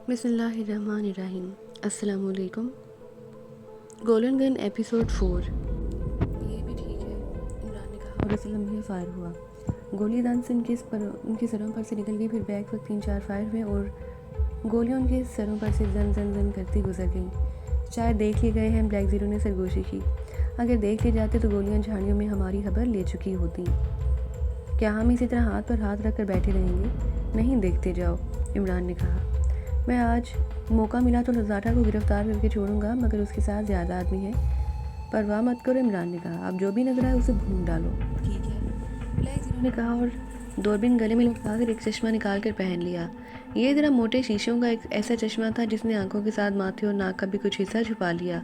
बिस्मिल्लाहिर्रहमानिर्रहीम। अस्सलाम वालेकुम। Golden gun episode 4। ये भी ठीक है, इमरान ने कहा और उसी लम्हे फायर हुआ। गोली दान से उनके सरों पर से निकल गई। फिर बैक वक्त 3-4 फायर हुए और गोलियां उनके सरों पर से जन जन जन करती गुजर गईं। शायद देख लिए गए हैं, ब्लैक ज़ीरो ने सरगोशी की। अगर देख ले जाते तो गोलियां झाड़ियों में हमारी खबर ले चुकी होती। क्या हम इसी तरह हाथ पर हाथ रख कर बैठे रहेंगे? नहीं, देखते जाओ, इमरान ने कहा। मैं आज मौका मिला तो लजाटा को गिरफ्तार करके छोड़ूंगा, मगर उसके साथ ज़्यादा आदमी है। परवाह मत करो, इमरान ने कहा। अब जो भी नजर आए उसे भून डालो। ठीक है, ब्लैक ज़ीरो ने कहा और दूरबीन गले में लटका कर एक चश्मा निकाल कर पहन लिया। ये ज़रा मोटे शीशों का एक ऐसा चश्मा था जिसने आंखों के साथ माथे और नाक का भी कुछ हिस्सा छुपा लिया।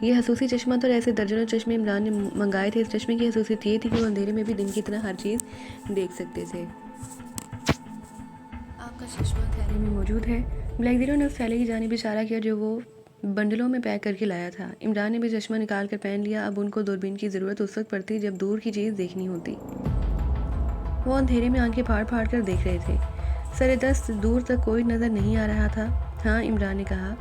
ये हसूसी चश्मा तो ऐसे दर्जनों चश्मे इमरान ने मंगाए थे। इस चश्मे की हसूसियत ये थी कि वो अंधेरे में भी दिन की तरह हर चीज़ देख सकते थे। आपका चश्मा थैले में मौजूद है। ब्लैक ज़ीरो ने उस थैले की जानिब इशारा किया जो वो बंडलों में पैक करके लाया था। इमरान ने भी चश्मा निकाल कर पहन लिया। अब उनको दूरबीन की ज़रूरत उस वक्त पड़ती जब दूर की चीज़ देखनी होती। वो अंधेरे में आंखें फाड़ फाड़ कर देख रहे थे। सरे दस्त दूर तक कोई नज़र नहीं आ रहा था। हाँ, इमरान ने कहा।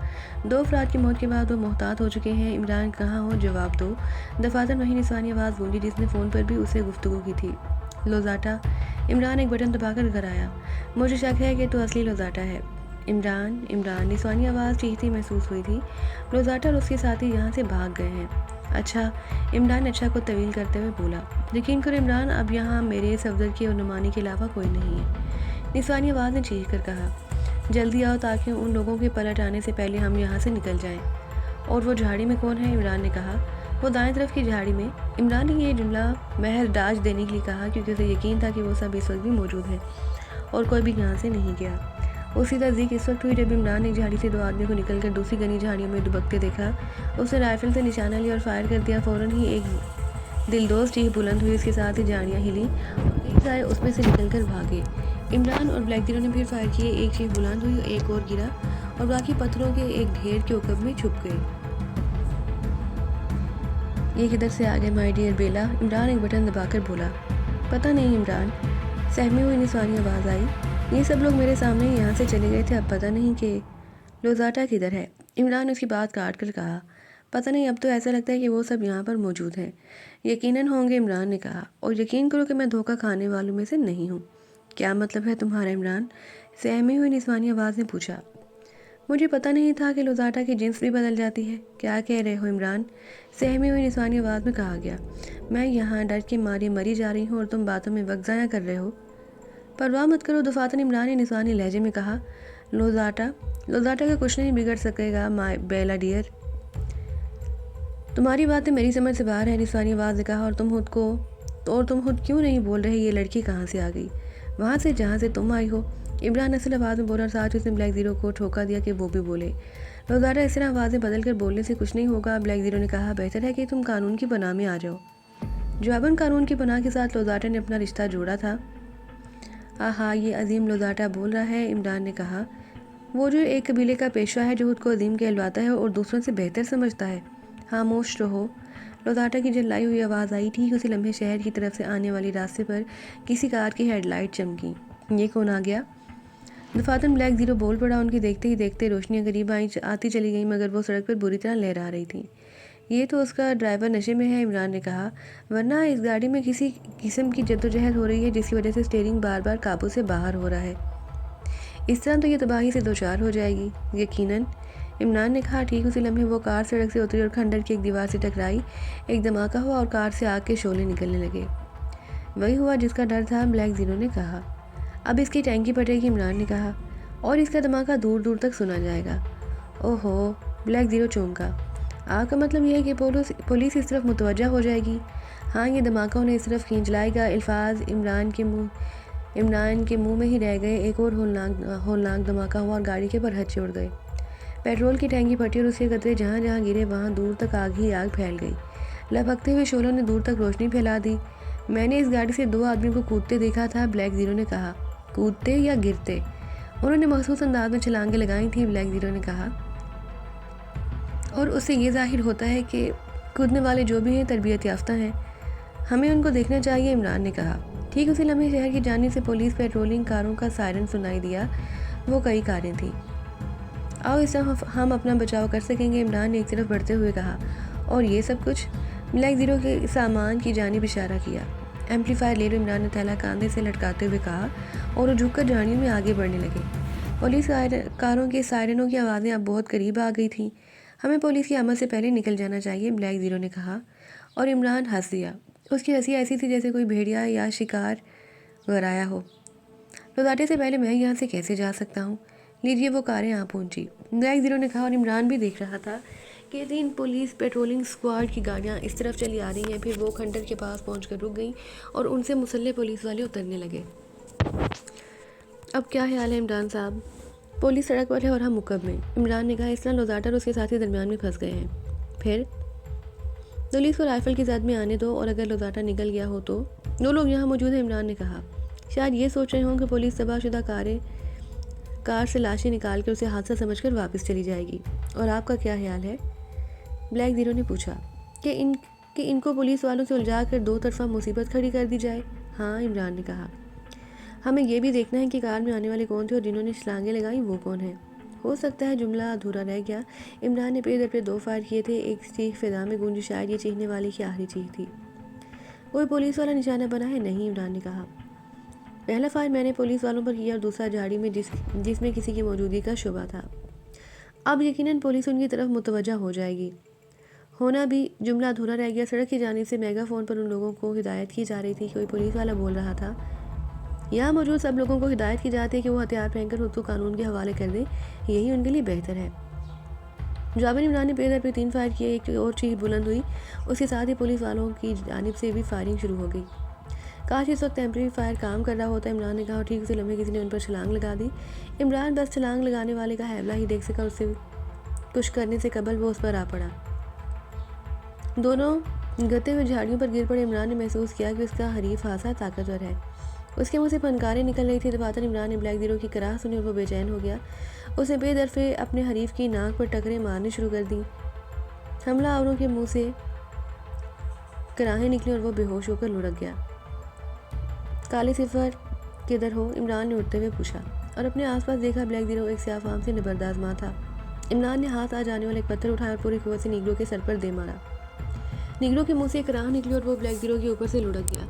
2 अफराद की मौत के बाद वो मोहतात हो चुके हैं। इमरान कहाँ हो, जवाब दो। दफातर वही निसानी आवाज़ गूंजी जिसने फ़ोन पर भी उससे गुफ्तगू की थी। लोजाटा। इमरान एक बटन दबाकर घर आया। मुझे शक है कि तो असली लोजाटा है। इमरान इमरान निसानी आवाज़ चीखती महसूस हुई थी। लोजाटा और उसके साथी यहाँ से भाग गए हैं। अच्छा, इमरान अच्छा को तवील करते हुए बोला। यकीन करो इमरान, अब यहाँ मेरे सफदर की और नुमानी के अलावा कोई नहीं है। निसानी आवाज़ ने चीख कर कहा। जल्दी आओ ताकि उन लोगों के पलट आने से पहले हम यहाँ से निकल जाएं। और वो झाड़ी में कौन है? इमरान ने कहा। वो दाएं तरफ की झाड़ी में। इमरान ने ये जुमला महज दाज देने के लिए कहा क्योंकि उसे यकीन था कि वो सब इस वक्त भी मौजूद हैं और कोई भी यहाँ से नहीं गया। उसी तस्दीक इस वक्त हुई जब इमरान ने एक झाड़ी से 2 आदमी को निकलकर दूसरी घनी झाड़ियों में दुबकते देखा। उसने राइफल से निशाना लिया और फायर कर दिया। फ़ौरन ही एक दिलदोज़ चीख बुलंद हुई। इसके साथ ही झाड़ियाँ हिली और कई सारे उसमें से निकलकर भागे। इमरान और ब्लैक ज़ीरो ने फिर फायर किए। एक चीख बुलंद हुई, एक और गिरा और बाकी पत्थरों के एक ढेर के उकब में छुप गए। ये किधर से आ गए माय डियर बेला? इमरान एक बटन दबाकर बोला। पता नहीं इमरान, सहमी हुई निसानी आवाज़ आई। ये सब लोग मेरे सामने ही यहाँ से चले गए थे। अब पता नहीं कि लोजाटा किधर है। इमरान ने उसकी बात काट कर कहा। पता नहीं, अब तो ऐसा लगता है कि वो सब यहाँ पर मौजूद हैं। यकीनन होंगे, इमरान ने कहा। और यकीन करो कि मैं धोखा खाने वालों में से नहीं हूँ। क्या मतलब है तुम्हारा इमरान? सहमी हुई निस्वानी आवाज़ ने पूछा। मुझे पता नहीं था कि लोजाटा की जिन्स भी बदल जाती है। क्या कह रहे हो इमरान? सहमी हुई निस्वानी आवाज़ में कहा गया। मैं यहाँ डर के मारे मरी जा रही हूँ और तुम बातों में वक्त ज़ाया कर रहे हो। परवाह मत करो, दफातर इमरान ने निस्वानी लहजे में कहा। लोजाटा का कुछ नहीं बिगड़ सकेगा माय बेला डियर। तुम्हारी बातें मेरी समझ से बाहर है, निस्वानी आवाज़ ने कहा। और तुम खुद क्यों नहीं बोल रहे? ये लड़की कहाँ से आ गई? वहाँ से जहाँ से तुम आई हो, इमरान असल आवाज़ में बोला और साथ ही उसने ब्लैक ज़ीरो को ठोका दिया कि वो भी बोले। रोज़ाटा इस तरह आवाज़ें बदल कर बोलने से कुछ नहीं होगा, ब्लैक ज़ीरो ने कहा। बेहतर है कि तुम कानून की पनाह में आ जाओ। जवाबन कानून की पनाह के साथ लोजाटा ने अपना रिश्ता जोड़ा था। आहा, ये अजीम लोजाटा बोल रहा है, इमरान ने कहा। वो जो एक कबीले का पेशवा है, जो खुद को अजीम कहलवाता है और दूसरों से बेहतर समझता है। खामोश रहो। लोजाटा की जलाई हुई आवाज़ आई। ठीक उसी लम्हे शहर की तरफ से आने वाले रास्ते पर किसी कार की हेडलाइट चमकी। ये कौन आ गया? दफातन ब्लैक ज़ीरो बोल पड़ा। उनकी देखते ही देखते रोशनियाँ करीब आती चली गई, मगर वो सड़क पर बुरी तरह लहरा रही थी। ये तो उसका ड्राइवर नशे में है, इमरान ने कहा। वरना इस गाड़ी में किसी किस्म की जद्दोजहद हो रही है जिसकी वजह से स्टीयरिंग बार बार काबू से बाहर हो रहा है। इस तरह तो ये तबाही से दो चार हो जाएगी। यकीनन, इमरान ने कहा। ठीक उसी लम्हे वो कार सड़क से उतरी और खंडर की एक दीवार से टकराई। एक धमाका हुआ और कार से आग के शोले निकलने लगे। वही हुआ जिसका डर था, ब्लैक ज़ीरो ने कहा। अब इसकी टैंकी फटेगी, इमरान ने कहा, और इसका धमाका दूर दूर तक सुना जाएगा। ओहो, ब्लैक ज़ीरो चौंका। आग का मतलब यह है कि पुलिस इस तरफ मुतवज्जा हो जाएगी। हाँ, ये धमाका उन्हें इस तरफ खींच लाएगा। अल्फाज इमरान के मुंह में ही रह गए। एक और होलनाक धमाका हुआ और गाड़ी के बरहच्चे उड़ गए। पेट्रोल की टैंकी फटी और उसके कतरे जहाँ जहाँ गिरे वहाँ दूर तक आग ही आग फैल गई। लपकते हुए शोलों ने दूर तक रोशनी फैला दी। मैंने इस गाड़ी से 2 आदमियों को कूदते देखा था, ब्लैक ज़ीरो ने कहा। कूदते या गिरते? उन्होंने मखसूस अंदाज में छलांगें लगाई थी, ब्लैक ज़ीरो ने कहा। और उससे ये जाहिर होता है कि कूदने वाले जो भी हैं तरबियत याफ्ता हैं। हमें उनको देखना चाहिए, इमरान ने कहा। ठीक उसी लम्हे शहर की जानिब से पुलिस पेट्रोलिंग कारों का सायरन सुनाई दिया। वो कई कारें थीं। आओ इस तरह हम अपना बचाव कर सकेंगे, इमरान ने एक तरफ बढ़ते हुए कहा। और ये सब कुछ? ब्लैक ज़ीरो के सामान की जानिब इशारा किया। एम्पलीफायर ले लो, इमरान ने थैला कांधे से लटकाते हुए कहा और वो झुककर झाड़ियों में आगे बढ़ने लगे। पुलिस कारों के सायरनों की आवाज़ें अब बहुत करीब आ गई थीं। हमें पुलिस की आमद से पहले निकल जाना चाहिए, ब्लैक ज़ीरो ने कहा और इमरान हंस दिया। उसकी हंसी ऐसी थी जैसे कोई भेड़िया या शिकार गराया हो। लौटाटे से पहले मैं यहाँ से कैसे जा सकता हूँ? लीजिए, वो कारें यहाँ पहुँची, ब्लैक ज़ीरो ने कहा और इमरान भी देख रहा था कि 3 पुलिस पेट्रोलिंग स्क्वाड की गाड़ियाँ इस तरफ चली आ रही हैं। फिर वो खंडर के पास पहुँचकर रुक गईं और उनसे मुसल्ले पुलिस वाले उतरने लगे। अब क्या ख्याल है इमरान साहब? पुलिस सड़क पर है और हम मुकब में, इमरान ने कहा। इस तरह लौटाटा और उसके साथी दरमियान में फंस गए हैं। फिर पुलिस को राइफल की जद में आने दो और अगर लौटाटा निकल गया हो तो? 2 लोग यहाँ मौजूद हैं, इमरान ने कहा। शायद ये सोच रहे हों कि पुलिस तबाहशुदा कार से लाशें निकाल कर उसे हादसा समझकर वापस चली जाएगी। और आपका क्या ख्याल है? ब्लैक ज़ीरो ने पूछा कि इनको पुलिस वालों से उलझा कर 2 तरफा मुसीबत खड़ी कर दी जाए। हाँ, इमरान ने कहा। हमें यह भी देखना है कि कार में आने वाले कौन थे और जिन्होंने छलांगें लगाई वो कौन है। हो सकता है जुमला अधूरा रह गया। इमरान ने पेड़ दर पे 2 फायर किए थे। एक चीख फिजा में गूंजी, शायद ये चीखने वाले की आखिरी चीख थी। कोई पुलिस वाला निशाना बना है? नहीं, इमरान ने कहा। पहला फायर मैंने पुलिस वालों पर किया और दूसरा झाड़ी में जिसमें किसी की मौजूदगी का शुबा था। अब यकीनन पुलिस उनकी तरफ मुतवज्जा हो जाएगी। होना भी जुमला अधूरा रह गया। सड़क की जानिब से मेगाफोन पर उन लोगों को हिदायत की जा रही थी। कोई पुलिस वाला बोल रहा था, यहाँ मौजूद सब लोगों को हिदायत की जाती है कि वो हथियार पहनकर खुद को कानून के हवाले कर दें, यही उनके लिए बेहतर है। जाबिर इमरान ने पेड़ पे 3 फायर किए। एक और चीख बुलंद हुई। उसके साथ ही पुलिस वालों की जानिब से भी फायरिंग शुरू हो गई। काश इस वक्त एम्पलीफायर काम कर रहा होता, इमरान ने कहा और ठीक उसी लम्हे किसी ने उन पर छलांग लगा दी। इमरान बस छलांग लगाने वाले का हैवला ही देख सका। उससे कुछ करने से कबल वो उस पर आ पड़ा। दोनों गते हुए झाड़ियों पर गिर पड़े। इमरान ने महसूस किया कि उसका हरीफ खासा ताकतवर है। उसके मुंह से फनकारें निकल रही थी। दफातर इमरान ने ब्लैक ज़ीरो की कराह सुनी और वो बेचैन हो गया। उसने बेदरफे अपने हरीफ की नाक पर टकरें मारनी शुरू कर दी। हमला आवरों के मुंह से कराहें निकली और वो बेहोश होकर लुढ़क गया। काले सिफर किधर हो? इमरान ने उठते हुए पूछा और अपने आसपास देखा। ब्लैक ज़ीरो एक स्याह फाम से निबरदाज माँ था। इमरान ने हाथ आ जाने वाला एक पत्थर उठाया और पूरी कुव्वत से नीग्रो के सर पर दे मारा। नीग्रो के मुंह से एक कराह निकली और वो ब्लैक ज़ीरो के ऊपर से लुढ़क गया।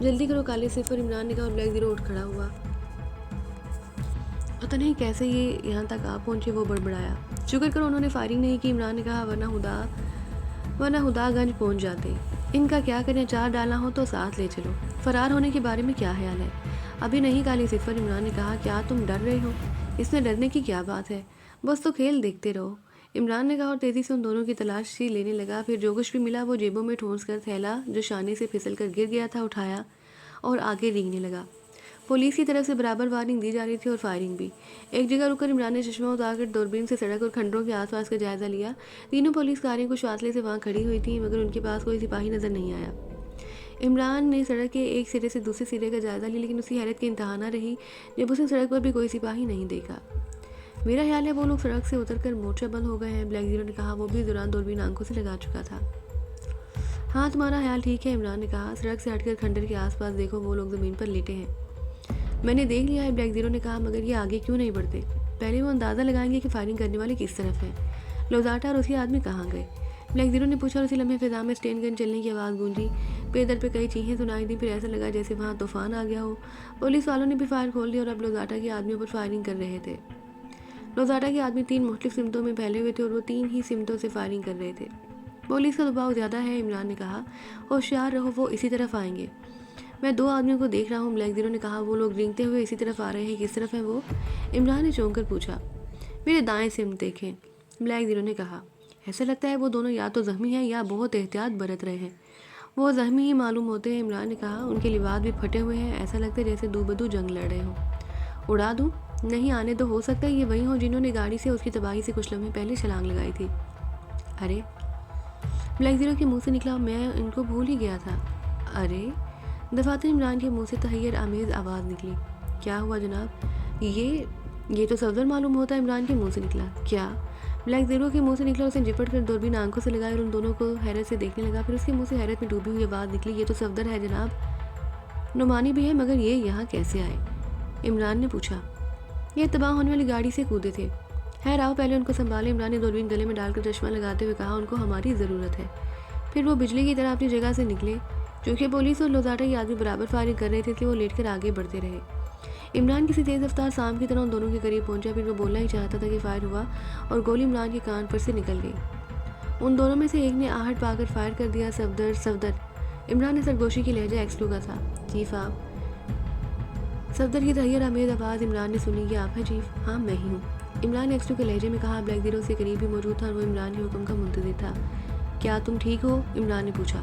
जल्दी करो काले सिफर, इमरान ने कहा और ब्लैक ज़ीरो उठ खड़ा हुआ। पता नहीं कैसे ये यहाँ तक आ पहुँचे, वो बड़बड़ाया। शुक्र करो उन्होंने फायरिंग नहीं की, इमरान ने कहा, वरना हुदागंज पहुँच जाते। इनका क्या करें? 4 डालना हो तो साथ ले चलो। फरार होने के बारे में क्या ख्याल है? अभी नहीं काली सिफर, इमरान ने कहा। क्या तुम डर रहे हो? इसमें डरने की क्या बात है, बस तो खेल देखते रहो, इमरान ने कहा और तेज़ी से उन दोनों की तलाशी लेने लगा। फिर जो कुछ भी मिला वो जेबों में ठूंस कर थैला जो शाने से फिसल कर गिर गया था उठाया और आगे रेंगने लगा। पुलिस की तरफ से बराबर वार्निंग दी जा रही थी और फायरिंग भी। एक जगह रुककर इमरान ने चश्मा उतारकर दूरबीन से सड़क और खंडरों के आसपास का जायजा लिया। तीनों पुलिस कारें कुछ फासले से वहाँ खड़ी हुई थी, मगर उनके पास कोई सिपाही नजर नहीं आया। इमरान ने सड़क के एक सिरे से दूसरे सिरे का जायजा लिया, लेकिन उसकी हैरत की इंतहा न रही जब उसने सड़क पर भी कोई सिपाही नहीं देखा। मेरा ख्याल है वो लोग सड़क से उतरकर मोर्चा बंद हो गए हैं, ब्लैक ज़ीरो ने कहा। वो भी दौरान दूरबीन आंखों से लगा चुका था। हाँ, तुम्हारा ख्याल ठीक है, इमरान ने कहा। सड़क से हटकर खंडर के आसपास देखो, वो लोग ज़मीन पर लेटे हैं। मैंने देख लिया है, ब्लैक ज़ीरो ने कहा, मगर ये आगे क्यों नहीं बढ़ते? पहले वो अंदाज़ा लगाएंगे कि फायरिंग करने वाले किस तरफ हैं। लौटाटा और उसके आदमी कहाँ गए? ब्लैक ज़ीरो ने पूछा और उसी लम्हे फिजा में स्टेन गन चलने की आवाज़ गूंजी। पे दर पे कई चीखें सुनाई दी। फिर ऐसा लगा जैसे वहाँ तूफान आ गया हो। पुलिस वालों ने भी फायर खोल दिया और अब लौटाटा के आदमियों पर फायरिंग कर रहे थे। लौटाटा के आदमी 3 मुख्तलिफ सिमतों में फैले हुए थे और वो 3 ही सिमतों से फायरिंग कर रहे थे। पुलिस का दबाव ज़्यादा है, इमरान ने कहा। होशियार रहो, वो इसी तरफ आएंगे। मैं 2 आदमियों को देख रहा हूँ, ब्लैक ज़ीरो ने कहा। वो लोग रेंगते हुए इसी तरफ आ रहे हैं। किस तरफ है वो? इमरान ने चौंक कर पूछा। मेरे दाएं सिमत देखें, ब्लैक ज़ीरो ने कहा। ऐसा लगता है वो दोनों या तो ज़ख्मी हैं या बहुत एहतियात बरत रहे हैं। वो ज़ख्मी ही मालूम होते हैं, इमरान ने कहा। उनके लिबास भी फटे हुए हैं, ऐसा लगता है जैसे दो बदू जंग लड़ रहे हों। उड़ा दूँ? नहीं, आने तो हो सकता है ये वही हो जिन्होंने गाड़ी से उसकी तबाही से कुछ लम्हे पहले छलांग लगाई थी। अरे, ब्लैक ज़ीरो के मुंह से निकला, मैं इनको भूल ही गया था। अरे, दफातर इमरान के मुंह से तहैयर आमेज़ आवाज़ निकली। क्या हुआ जनाब? ये तो सफदर मालूम होता है, इमरान के मुंह से निकला। क्या? ब्लैक ज़ीरो के मुंह से निकला। उसने झपट कर दूरबीन आंखों से लगाई और उन दोनों को हैरत से देखने लगा। फिर उसके मुंह से हैरत में डूबी हुई आवाज़ निकली। ये तो सफदर है जनाब। नुमानी भी है, मगर ये यहाँ कैसे आए? इमरान ने पूछा। ये तबाह होने वाली गाड़ी से कूदे थे। है आओ पहले उनको संभाले। इमरान ने दूरबीन गले में डालकर चश्मा लगाते हुए कहा, उनको हमारी ज़रूरत है। फिर वो बिजली की तरह अपनी जगह से निकले। चूँकि पुलिस और लोजाटा के आदमी बराबर फायरिंग कर रहे थे इसलिए वो लेटकर आगे बढ़ते रहे। इमरान किसी तेज़ रफ्तार सांप की तरह उन दोनों के करीब पहुंचा। फिर वो बोलना ही चाहता था कि फायर हुआ और गोली इमरान के कान पर से निकल गई। उन दोनों में से एक ने आहट पाकर फायर कर दिया, सफदर सफदर। इमरान ने सरगोशी की लहजा एक्सटू का था। चीफ आप? सफदर की तहैर आमेज आवाज़ इमरान ने सुनी कि आप हैं चीफ? हाँ मैं ही हूँ, इमरान ने एक्सटू के लहजे में कहा। ब्लैक जीरो से करीब ही मौजूद था और वो इमरान के हुक्म का मुंतज़िर था। क्या तुम ठीक हो? इमरान ने पूछा।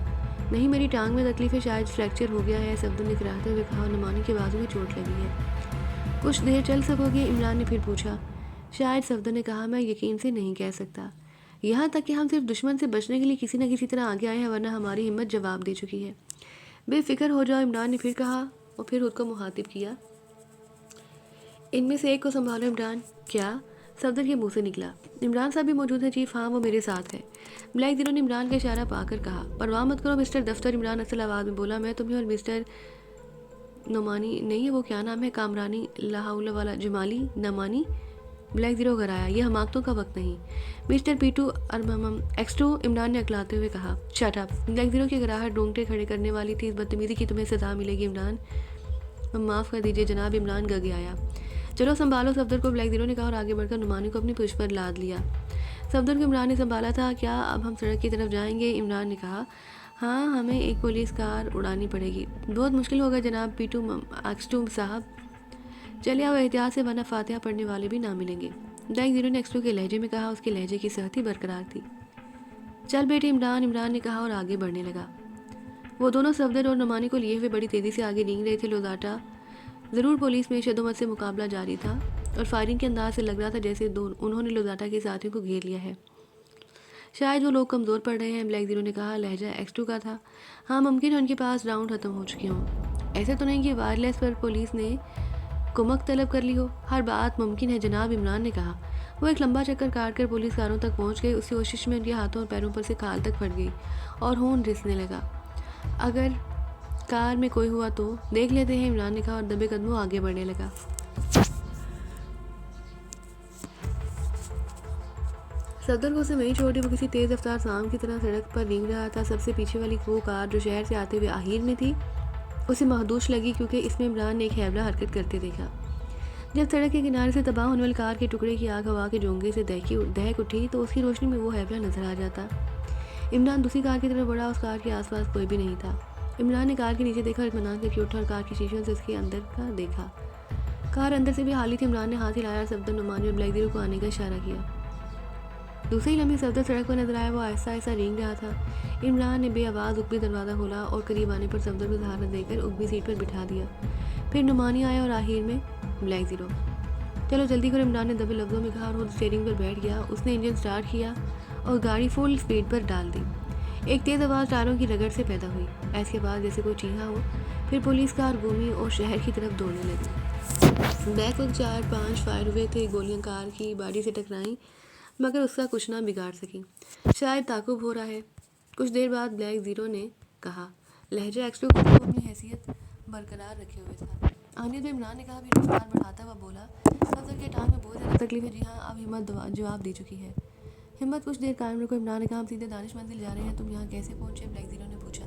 नहीं, मेरी टांग में तकलीफ है, शायद फ्रैक्चर हो गया है, सफदर ने कराहते हुए कहा। नुमानी के बाजू में चोट लगी है। कुछ देर चल सकोगे? इमरान ने फिर पूछा। शायद, सफदर ने कहा। मैं यकीन से नहीं कह सकता। यहाँ तक कि हम सिर्फ दुश्मन से बचने के लिए किसी न किसी तरह आगे आए हैं, वरना हमारी हिम्मत जवाब दे चुकी है। बेफिक्र हो जाओ, इमरान ने फिर कहा और फिर खुद को मुखातिब किया। इनमें से एक को संभालो इमरान। क्या? सफदर के मुंह से निकला। इमरान साहब भी मौजूद है चीफ? हाँ, वो मेरे साथ है, ब्लैक जीरो ने इमरान का इशारा पाकर कहा। परवाह मत करो मिस्टर दफ्तर, इमरान असल आवाज़ में बोला। मैं तुम्हें और मिस्टर नोमानी नहीं है, वो क्या नाम है, कामरानी लाहौल वाला जमाली नमानी, ब्लैक जीरो घर आया। ये हमाकतों का वक्त नहीं। मिस्टर पीटू अरमम एक्सटू, इमरान ने अकलाते हुए कहा। शट अप, ब्लैक जीरो की गिराहट रोंगटे खड़े करने वाली थी। इस बदतमीजी की तुम्हें सजा मिलेगी इमरान। माफ़ कर दीजिए जनाब, इमरान गगे आया। चलो संभालो सफदर को, ब्लैक जीरो ने कहा और आगे बढ़कर नुमानी को अपनी पुश पर लाद लिया। सफदर को इमरान ने संभाला था। क्या अब हम सड़क की तरफ जाएंगे? इमरान ने कहा। हाँ, हमें एक पुलिस कार उड़ानी पड़ेगी। बहुत मुश्किल होगा जनाब पीटू एक्सटू साहब। चलिए अब एहतियात से, वरना फातिहा पढ़ने वाले भी ना मिलेंगे, ब्लैक जीरो ने एक्सटू के लहजे में कहा। उसके लहजे की सेहत ही बरकरार थी। चल बेटे इमरान ने कहा और आगे बढ़ने लगा। वो दोनों सफदर और नुमानी को लिए हुए बड़ी तेज़ी से आगे नींग रहे थे। लोजाटा ज़रूर पुलिस में शदोमत से मुकाबला जारी था और फायरिंग के अंदाज से लग रहा था जैसे उन्होंने लोजाटा के साथियों को घेर लिया है। शायद वो लोग कमज़ोर पड़ रहे हैं, ब्लैक जीरो ने कहा। लहजा एक्सटू का था। हाँ, मुमकिन है उनके पास राउंड ख़त्म हो चुके हों। ऐसे तो नहीं कि वायरलेस पर पुलिस ने कुमक तलब कर ली हो। हर बात मुमकिन है जनाब, इमरान ने कहा। वो एक लंबा चक्कर काट कर पुलिस कारों तक पहुंच गए। उसी कोशिश में उनके हाथों और पैरों पर से खाल तक फट गई और खून रिसने लगा। अगर कार में कोई हुआ तो देख लेते हैं, इमरान ने कहा और दबे कदमों आगे बढ़ने लगा। सफदर को उसे वहीं छोड़ी। वो किसी तेज़ रफ्तार सांप की तरह सड़क पर रींग रहा था। सबसे पीछे वाली वो कार जो शहर से आते हुए आहिर में थी उसे महदूश लगी, क्योंकि इसमें इमरान ने एक हैबला हरकत करते देखा। जब सड़क के किनारे से तबाह होने वाली कार के टुकड़े की आग हवा के जोंगे से दहक उठी तो उसकी रोशनी में वो हैबला नजर आ जाता। इमरान दूसरी कार की तरफ बढ़ा। उस कार के आसपास कोई भी नहीं था। इमरान ने कार के नीचे देखा और इत्मीनान करके उठा और कार के शीशों से उसके अंदर का देखा। कार अंदर से भी खाली थी। इमरान ने हाथ हिलाया और सफदर, नुमानी और ब्लैक जीरो को आने का इशारा किया। दूसरी लम्हे सफदर सड़क पर नजर आया। वो आहिस्ता आहिस्ता रेंग रहा था। इमरान ने बेआवाज़ उकबी दरवाज़ा खोला और करीब आने पर सफदर को सहारा देकर उकबी सीट पर बिठा दिया। फिर नुमानी आया और आखिर में ब्लैक जीरो। चलो जल्दी करो, इमरान ने दबे लफ्ज़ों में कहा और खुद स्टीयरिंग पर बैठ गया। उसने इंजन स्टार्ट किया और गाड़ी फुल स्पीड पर डाल दी। एक तेज़ आवाज़ टायरों की रगड़ से पैदा हुई। ऐसे बाद जैसे कोई चीहा हो। फिर पुलिस कार घूमी और शहर की तरफ दौड़ने लगी। बैक वक्त 4-5 फायर हुए थे। गोलियां कार की बॉडी से टकराईं मगर उसका कुछ ना बिगाड़ सकी। शायद ताकुब हो रहा है। कुछ देर बाद ब्लैक जीरो ने कहा। लहजा एक्सटू को अपनी हैसियत बरकरार रखे हुए था। आने तो इमरान ने कहा। फिर रफ्तार बढ़ाता हुआ बोला। सफदर के टांग में बहुत ज़्यादा तकलीफ है। जी हाँ, अब हिम्मत जवाब दे चुकी है। हिम्मत कुछ देर कायम रखो, इमरान ने कहा। हम सीधे दानिश मंजिल जा रहे हैं। तुम यहाँ कैसे पहुँचे? ब्लैक जीरो ने पूछा।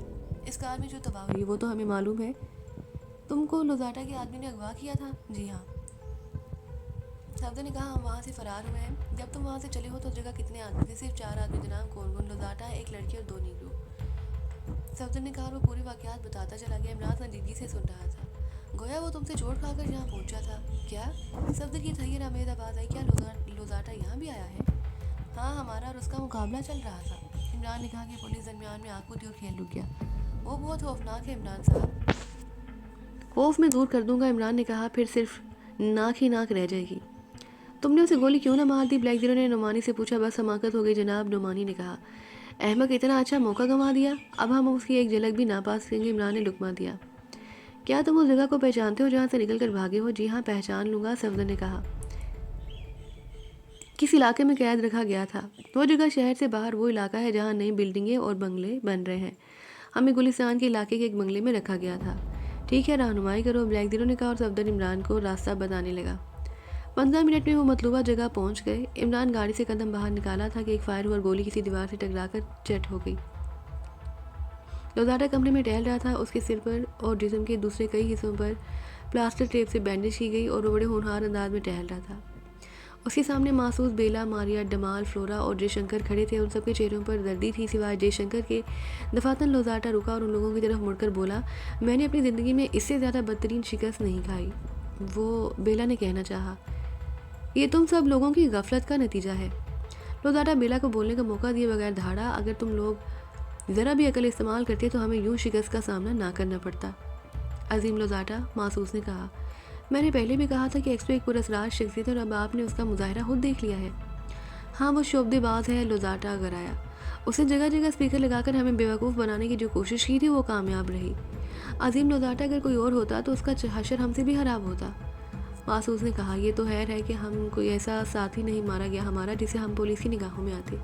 इस कार में जो तबाह हुई वो तो हमें मालूम है। तुमको लोजाटा के आदमी ने अगवा किया था? जी हाँ, सफदर ने कहा। हम वहाँ से फरार हुए हैं। जब तुम वहाँ से चले हो तो जगह कितने आदमी थे? सिर्फ 4 आदमी जनाब। कौन कौन? लोजाटा, एक लड़की और 2 नीग्रो, सफदर ने कहा। वो पूरी वाक़यात बताता चला गया। इमरान संजीदगी से सुन रहा था। गोया वो तुमसे चोट खाकर यहाँ पहुँचा था। क्या? सफदर की तहैर आमेज आवाज़ आई। क्या लोजाटा यहाँ भी आया है? हाँ, हमारा और उसका मुकाबला चल रहा था। इमरान ने कहा कि पुलिस दरमियान में आंख दी और खेल रुक गया। वो बहुत खौफनाक है इमरान साहब। खौफ में दूर कर दूंगा, इमरान ने कहा। फिर सिर्फ नाक ही नाक रह जाएगी। तुमने उसे गोली क्यों ना मार दी? ब्लैक जीरो ने नुमानी से पूछा। बस हमाकत हो गई जनाब, नुमानी ने कहा। अहमक, इतना अच्छा मौका गंवा दिया। अब हम उसकी एक झलक भी ना पा सकेंगे, इमरान ने लुकमा दिया। क्या तुम उस जगह को पहचानते हो जहाँ से निकल कर भागे हो? जी हाँ, पहचान लूँगा, सफदर ने कहा। किस इलाके में कैद रखा गया था? वो जगह शहर से बाहर वो इलाका है जहाँ नई बिल्डिंगें और बंगले बन रहे हैं। हमें गुलिस्तान के इलाके के एक बंगले में रखा गया था। ठीक है, रहनुमाई करो, ब्लैक जीरो ने कहा और सफदर इमरान को रास्ता बताने लगा। 15 मिनट में वो मतलूबा जगह पहुंच गए। इमरान गाड़ी से कदम बाहर निकाला था कि एक फायर हुआ और गोली किसी दीवार से टकराकर चट हो गई। लोजाटा कमरे में टहल रहा था। उसके सिर पर और जिस्म के दूसरे कई हिस्सों पर प्लास्टर टेप से बैंडेज की गई और वो बड़े होनहार अंदाज में टहल रहा था। उसके सामने मासूस, बेला, मारिया, डमाल, फ्लोरा और जयशंकर खड़े थे। उन सबके चेहरों पर दर्दी थी सिवाय जयशंकर के। दफातन लोजाटा रुका और उन लोगों की तरफ मुड़कर बोला, मैंने अपनी ज़िंदगी में इससे ज़्यादा बदतरीन शिकस्त नहीं खाई। वो बेला ने कहना चाहा, ये तुम सब लोगों की गफलत का नतीजा है। लोजाटा बेला को बोलने का मौका दिए बगैर धाड़ा, अगर तुम लोग ज़रा भी अकल इस्तेमाल करते तो हमें यूं शिकस्त का सामना ना करना पड़ता। अजीम लोजाटा, मासूस ने कहा, मैंने पहले भी कहा था कि एक्सपो एक पुरस्कार शख्सियत है और अब आपने उसका मुजाहरा खुद देख लिया है। हाँ, वो शोबदेबाज है, लोजाटा गराया। उसने जगह जगह स्पीकर लगाकर हमें बेवकूफ़ बनाने की जो कोशिश की थी वो कामयाब रही। अजीम लोजाटा, अगर कोई और होता तो उसका हशर हमसे भी खराब होता। मासूस ने कहा, ये तो खैर है कि हम कोई ऐसा साथी नहीं मारा गया हमारा जिसे हम पुलिस की निगाहों में आते।